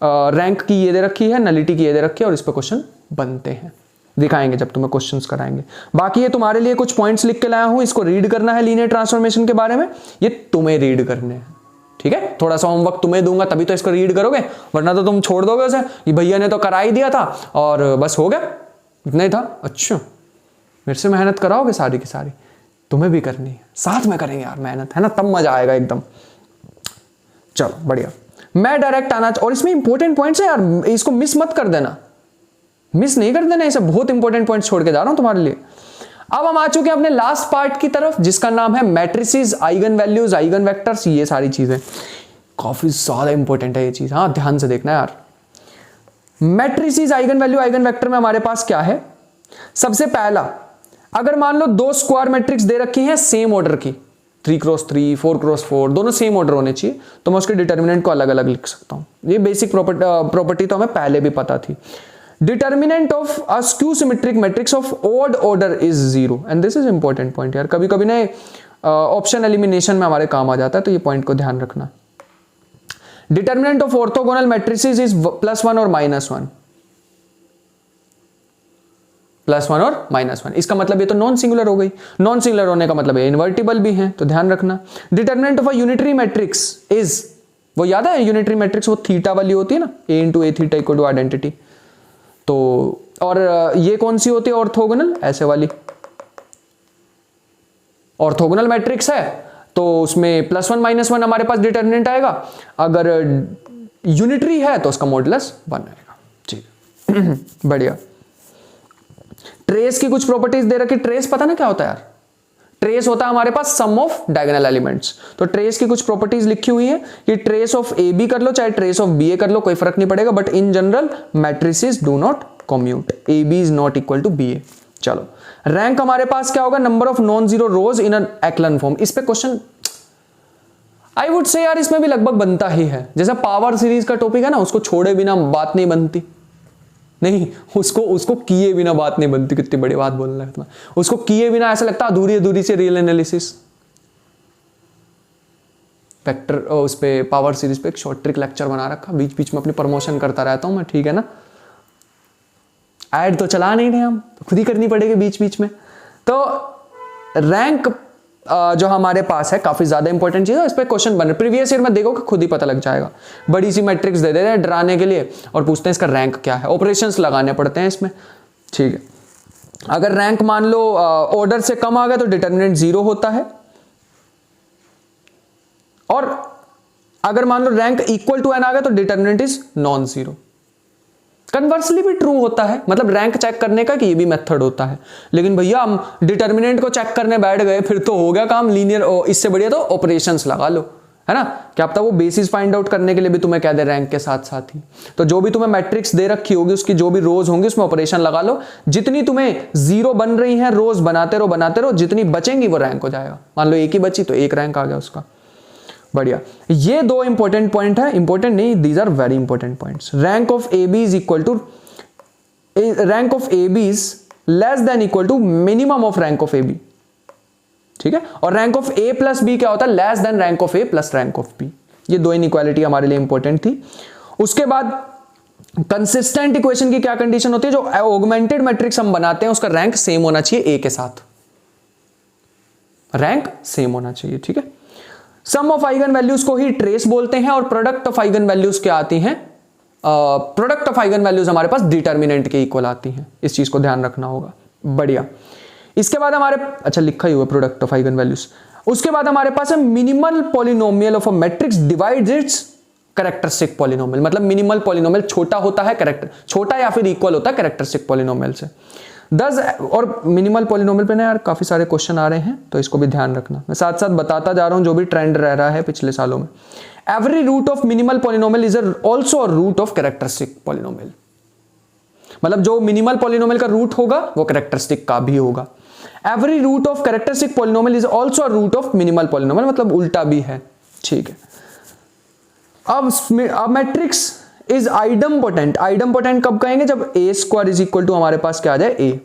A: रैंक की ये दे रखी है, नलिटी की ये दे रखी है, और इस पर क्वेश्चन बनते हैं, दिखाएंगे जब तुम्हें क्वेश्चंस कराएंगे। बाकी ये तुम्हारे लिए कुछ पॉइंट्स लिख के लाया हूं, इसको रीड करना है लीनियर ट्रांसफॉर्मेशन के बारे में, ये तुम्हें रीड करने हैं, ठीक है। थोड़ा सा होमवर्क तुम्हें दूंगा तभी तो इसको रीड करोगे, वरना तो तुम छोड़ दोगे उसे, ये भैया ने तो करा ही दिया था और बस हो गया, इतना ही था। अच्छा मेरे से मेहनत कराओगे सारी की सारी, तुम्हें भी करनी है, साथ में करेंगे यार मेहनत, है ना, तब मजा आएगा एकदम। चलो बढ़िया, मैं डायरेक्ट आना, और इसमें इंपॉर्टेंट पॉइंट्स है यार, इसको मिस मत कर देना, मिस नहीं कर देना, इसे बहुत इंपॉर्टेंट पॉइंट्स छोड़ के जा रहा हूं तुम्हारे लिए। अब हम आ चुके हैं अपने लास्ट पार्ट की तरफ, जिसका नाम है matrices, eigen values, eigen vectors, ये सारी चीजें काफी ज्यादा इंपॉर्टेंट है ये चीज, हाँ ध्यान से देखना यार। Matrices, eigen value, eigen vector में हमारे पास क्या है, सबसे पहला, अगर मान लो 2 स्क्वायर मैट्रिक्स दे रखी हैं सेम ऑर्डर की, 3x3, 4x4, दोनों सेम ऑर्डर होने चाहिए, तो मैं उसके डिटर्मिनेंट को अलग अलग लिख सकता हूं। ये बेसिक प्रॉपर्टी तो हमें पहले भी पता थी। Determinant of a skew symmetric matrix of odd order is 0, and this is important point यार, कभी कभी ना ऑप्शन एलिमिनेशन में हमारे काम आ जाता है, तो ये पॉइंट को ध्यान रखना। Determinant of orthogonal matrices is +1 और -1, +1 और -1, इसका मतलब ये तो नॉन सिंगुलर हो गई, नॉन सिंगुलर होने का मतलब ये इन्वर्टिबल भी है, तो ध्यान रखना। Determinant of a unitary matrix is, वो याद है यूनिटरी मैट्रिक्स, वो थीटा वाली होती है ना, a × a theta equal to identity, तो और ये कौन सी होती है ऑर्थोगोनल, ऐसे वाली ऑर्थोगोनल मैट्रिक्स है, तो उसमें +1 -1 हमारे पास डिटर्मिनेंट आएगा, अगर यूनिटरी है तो उसका मॉडुलस 1 आएगा, ठीक बढ़िया। ट्रेस की कुछ प्रॉपर्टीज दे रखी, ट्रेस पता ना क्या होता है यार, ट्रेस होता है हमारे पास सम ऑफ डायगोनल एलिमेंट्स। तो ट्रेस की कुछ प्रॉपर्टीज लिखी हुई है कि ट्रेस ऑफ ए बी कर लो चाहे ट्रेस ऑफ बी ए कर लो, कोई फर्क नहीं पड़ेगा, but in general matrices do not commute, A B is not equal to B A. चलो रैंक हमारे पास क्या होगा, number of non zero rows in an echelon form. इस पे क्वेश्चन आई वुड से यार इसमें भी लगभग बनता ही है, जैसा पावर सीरीज का टॉपिक है ना, उसको छोड़े बिना बात नहीं बनती, नहीं उसको किए बिना बात नहीं बनती। कितनी बड़ी बात बोलना है तुम्हें, उसको किए बिना ऐसा लगता अधूरी अधूरी से रियल एनालिसिस। वेक्टर उस पे पावर सीरीज पे एक शॉर्ट ट्रिक लेक्चर बना रखा, बीच बीच में अपनी प्रमोशन करता रहता हूं मैं, ठीक है ना। ऐड तो चला नहीं रहे हम, खुद ही करनी पड़ेगी बीच बीच में। तो रैंक जो हमारे पास है काफी ज्यादा इंपॉर्टेंट चीज है, इस पे क्वेश्चन बन रहे प्रीवियस ईयर में, देखो कि खुद ही पता लग जाएगा। बड़ी सी मैट्रिक्स दे देते हैं डराने के लिए और पूछते हैं इसका रैंक क्या है, ऑपरेशंस लगाने पड़ते हैं इसमें, ठीक है। अगर रैंक मान लो ऑर्डर से कम आ गया तो डिटर्मिनेंट 0 होता है, और अगर मान लो रैंक इक्वल टू एन आ गया तो determinant is non zero. Conversely भी ट्रू होता है, मतलब रैंक चेक करने का कि ये भी मेथड होता है। लेकिन भैया हम डिटर्मिनेंट को चेक करने बैठ गए फिर तो हो गया काम लीनियर, इससे बढ़िया तो ऑपरेशंस लगा लो, है ना। क्या पता वो बेसिस फाइंड आउट करने के लिए भी तुम्हें कह दे रैंक के साथ साथ ही। तो जो भी तुम्हें मैट्रिक्स दे रखी होगी उसकी जो भी रोज होंगी उसमें ऑपरेशन लगा लो, जितनी तुम्हें 0 बन रही है रोज बनाते रहो, जितनी बचेंगी वो रैंक हो जाएगा। मान लो एक ही बची तो 1 रैंक आ गया उसका, बढ़िया। ये 2 इंपॉर्टेंट पॉइंट है, इंपॉर्टेंट नहीं, these are very important points. Rank of A B is equal to, rank of A B is less than equal to minimum of rank of A B, ठीक है। और rank of A plus B क्या होता है, less than rank of A plus rank of B. ये 2 इनइक्वालिटी हमारे लिए इंपॉर्टेंट थी। उसके बाद कंसिस्टेंट इक्वेशन की क्या कंडीशन होती है, जो ऑगमेंटेड मैट्रिक्स हम बनाते हैं उसका रैंक सेम होना चाहिए ए के साथ, रैंक सेम होना चाहिए, ठीक है। सम ऑफ आइगन वैल्यूज को ही ट्रेस बोलते हैं, और प्रोडक्ट ऑफ आइगन वैल्यूज क्या आती हैं, प्रोडक्ट ऑफ आइगन वैल्यूज हमारे पास डिटर्मिनेंट के इक्वल आती हैं। इस चीज को ध्यान रखना होगा, बढ़िया। इसके बाद हमारे, अच्छा लिखा ही हुआ प्रोडक्ट ऑफ आइगन वैल्यूज। उसके बाद हमारे पास है minimal polynomial of a matrix divides it's characteristic polynomial. मतलब मिनिमल पॉलिनोमियल छोटा होता है, कैरेक्टर छोटा या फिर इक्वल होता है कैरेक्टरिस्टिक पॉलिनोमियल से। 10 और मिनिमल पॉलिनोमियल पे ना यार काफी सारे क्वेश्चन आ रहे हैं, तो इसको भी ध्यान रखना। मैं साथ साथ बताता जा रहा हूं जो भी ट्रेंड रह रहा है पिछले सालों में। Every root of minimal polynomial is also a root of characteristic polynomial. मतलब जो मिनिमल पॉलिनोमियल का रूट होगा वो कैरेक्टरिस्टिक का भी होगा। Every root of characteristic polynomial is also a root of minimal polynomial, मतलब उल्टा भी है, ठीक है। अब मैट्रिक्स इज आइडमपोटेंट। आइडमपोटेंट कब कहेंगे, जब ए स्क्वायर इज इक्वल टू हमारे पास क्या आ जाए ए।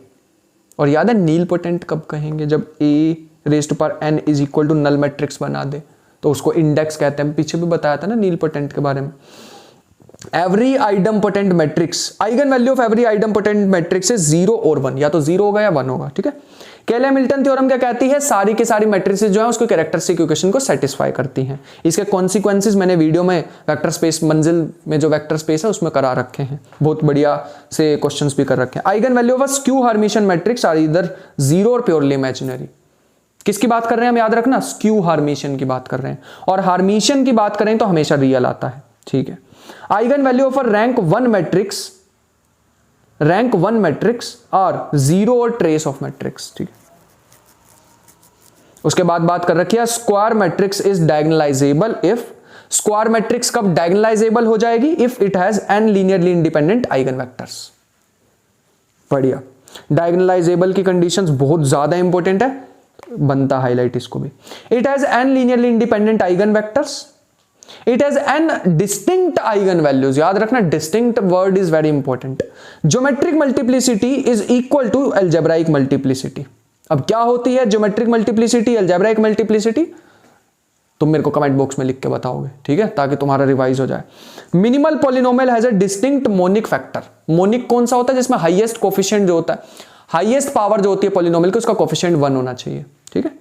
A: और याद है नीलपोटेंट कब कहेंगे, जब A raise to power n is equal to null matrix बना दे, तो उसको इंडेक्स कहते हैं। पीछे भी बताया था ना नीलपोटेंट के बारे में। Every idempotent matrix, eigen value of every idempotent matrix is 0 और 1, या तो 0 होगा या 1 होगा, ठीक है। केले मिल्टन थ्योरम क्या कहती है, सारी की सारी मैट्रिसेस जो है उसको कैरेक्टरिस्टिक इक्वेशन को सेटिस्फाई करती हैं। इसके कॉन्सिक्वेंसेस मैंने वीडियो में वेक्टर स्पेस मंजिल में जो वेक्टर स्पेस है उसमें करा रखे हैं, बहुत बढ़िया से क्वेश्चंस भी कर रखे हैं। Eigen value of skew Hermitian matrix are इधर 0 और प्योरली इमेजिनरी। किसकी बात कर रहे हैं हम, याद रखना स्क्यू हार्मिशियन की बात कर रहे हैं, और हार्मिशियन की बात करें तो हमेशा रियल आता है, ठीक है। Eigen value of rank 1 matrix, rank 1 matrix और 0 और ट्रेस ऑफ मैट्रिक्स, ठीक है। उसके बाद बात कर रखी है square matrix is diagonalizable if, square matrix कब डायगोनलाइजेबल हो जाएगी, if it has n linearly independent eigen vectors. बढ़िया, डायगोनलाइजेबल की कंडीशंस बहुत ज्यादा इंपॉर्टेंट है, बनता हाईलाइट इसको भी। It has n linearly independent eigen vectors, it has n distinct eigen values. याद रखना distinct word is very important. Geometric multiplicity is equal to algebraic multiplicity. अब क्या होती है ज्योमेट्रिक मल्टीप्लिसिटी, अलजेब्राइक मल्टीप्लिसिटी, तुम मेरे को कमेंट बॉक्स में लिख के बताओगे, ठीक है, ताकि तुम्हारा रिवाइज हो जाए। Minimal polynomial has a distinct monic factor. Monic कौन सा होता है, जिसमें हाईएस्ट कोफिशिएंट जो होता है, हाईएस्ट पावर जो होती है पॉलिनोमियल की, उसका कोफिशिएंट 1 होना चाहिए, ठीक है।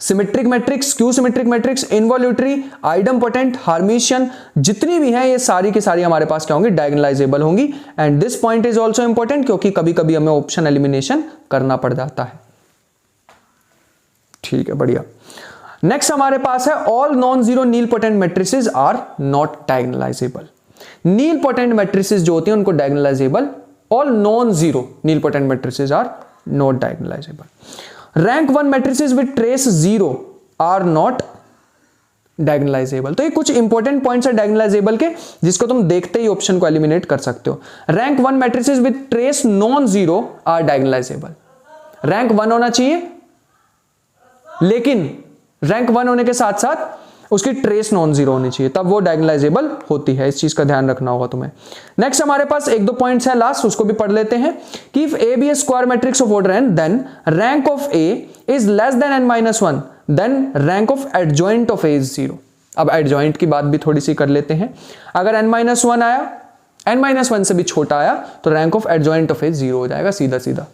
A: Symmetric matrix, skew symmetric matrix, involutory, idempotent, Hermitian, जितनी भी हैं ये सारी की सारी हमारे पास क्या होंगी, डायगोनलाइजेबल होंगी। And this point is also important, क्योंकि कभी कभी हमें ऑप्शन एलिमिनेशन करना पड़ जाता है, ठीक है, बढ़िया। नेक्स्ट हमारे पास है all non zero nilpotent matrices are not diagonalizable. Nilpotent matrices जो होती हैं उनको diagonalizable, all non zero nilpotent matrices are not diagonalizable. Rank 1 matrices with trace 0 are not diagonalizable. तो ये कुछ इंपॉर्टेंट पॉइंट्स है डायगोनलाइजेबल के, जिसको तुम देखते ही ऑप्शन को एलिमिनेट कर सकते हो। Rank 1 matrices with trace non zero are diagonalizable. Rank 1 होना चाहिए, लेकिन रैंक 1 होने के साथ साथ उसकी ट्रेस नॉन जीरो होनी चाहिए, तब वो डायगोनलाइजेबल होती है। इस चीज का ध्यान रखना होगा तुम्हें। नेक्स्ट हमारे पास एक दो पॉइंट्स है लास्ट, उसको भी पढ़ लेते हैं कि if A be a square matrix of order n, then rank of A is less than n-1, then rank of adjoint of A is 0। अब एडजॉइंट की बात भी थोड़ी सी कर लेते हैं। अगर n-1 आया, n-1 से भी छोटा आया, तो रैंक ऑफ एडजॉइंट ऑफ ए 0 हो जाएगा सीधा सीधा।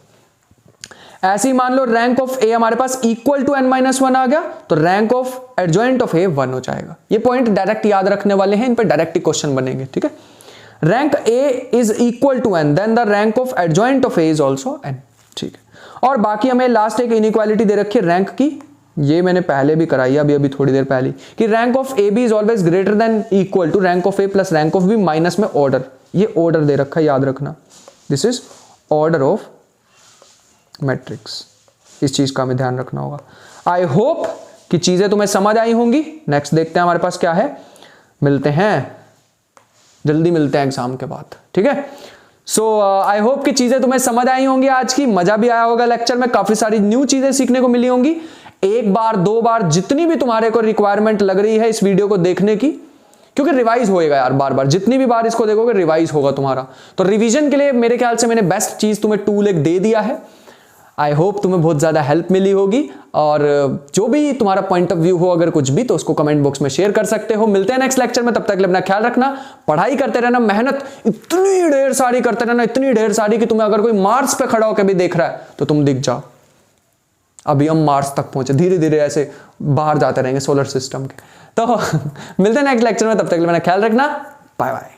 A: ऐसे ही मान लो रैंक ऑफ ए हमारे पास इक्वल टू n-1 आ गया, तो रैंक ऑफ एडजॉइंट ऑफ ए 1 हो जाएगा। ये पॉइंट डायरेक्ट याद रखने वाले हैं, इन पर डायरेक्ट क्वेश्चन बनेंगे, ठीक है। Rank A is equal to n, then the rank of adjoint of A is also n, ठीक है। और बाकी हमें लास्ट एक इनइक्वालिटी दे रखी है रैंक की, ये मैंने पहले भी कराई अभी थोड़ी देर पहले, कि rank of A B is always greater than equal to rank of A plus rank of B minus में ऑर्डर। ये ऑर्डर दे रखा है, याद रखना, this is order of matrix. इस चीज का हमें ध्यान रखना होगा। आई होप कि चीजें तुम्हें समझ आई होंगी। नेक्स्ट देखते हैं हमारे पास क्या है, मिलते हैं, जल्दी मिलते हैं एग्जाम के बाद, ठीक है। सो आई होप कि चीजें तुम्हें समझ आई होंगी आज की, मजा भी आया होगा लेक्चर में, काफी सारी न्यू चीजें सीखने को मिली होंगी। एक बार दो बार जितनी भी तुम्हारे को रिक्वायरमेंट लग रही है इस वीडियो को देखने की, क्योंकि रिवाइज होएगा यार, बार बार जितनी भी बार इसको देखोगे रिवाइज होगा तुम्हारा। तो रिवीजन के लिए मेरे ख्याल से मैंने बेस्ट चीज तुम्हें टूल एक दे दिया है। आई होप तुम्हें बहुत ज्यादा हेल्प मिली होगी, और जो भी तुम्हारा पॉइंट ऑफ व्यू हो अगर कुछ भी, तो उसको कमेंट बॉक्स में शेयर कर सकते हो। मिलते हैं नेक्स्ट लेक्चर में, तब तक अपना ख्याल रखना, पढ़ाई करते रहना, मेहनत इतनी ढेर सारी करते रहना, इतनी ढेर सारी कि तुम्हें अगर कोई मार्स पे खड़ा होकर भी देख रहा है तो तुम दिख जाओ। अभी हम मार्स तक पहुंचे, धीरे धीरे ऐसे बाहर जाते रहेंगे सोलर सिस्टम के। तो मिलते हैं नेक्स्ट लेक्चर में, तब तक अपना ख्याल रखना, बाय बाय।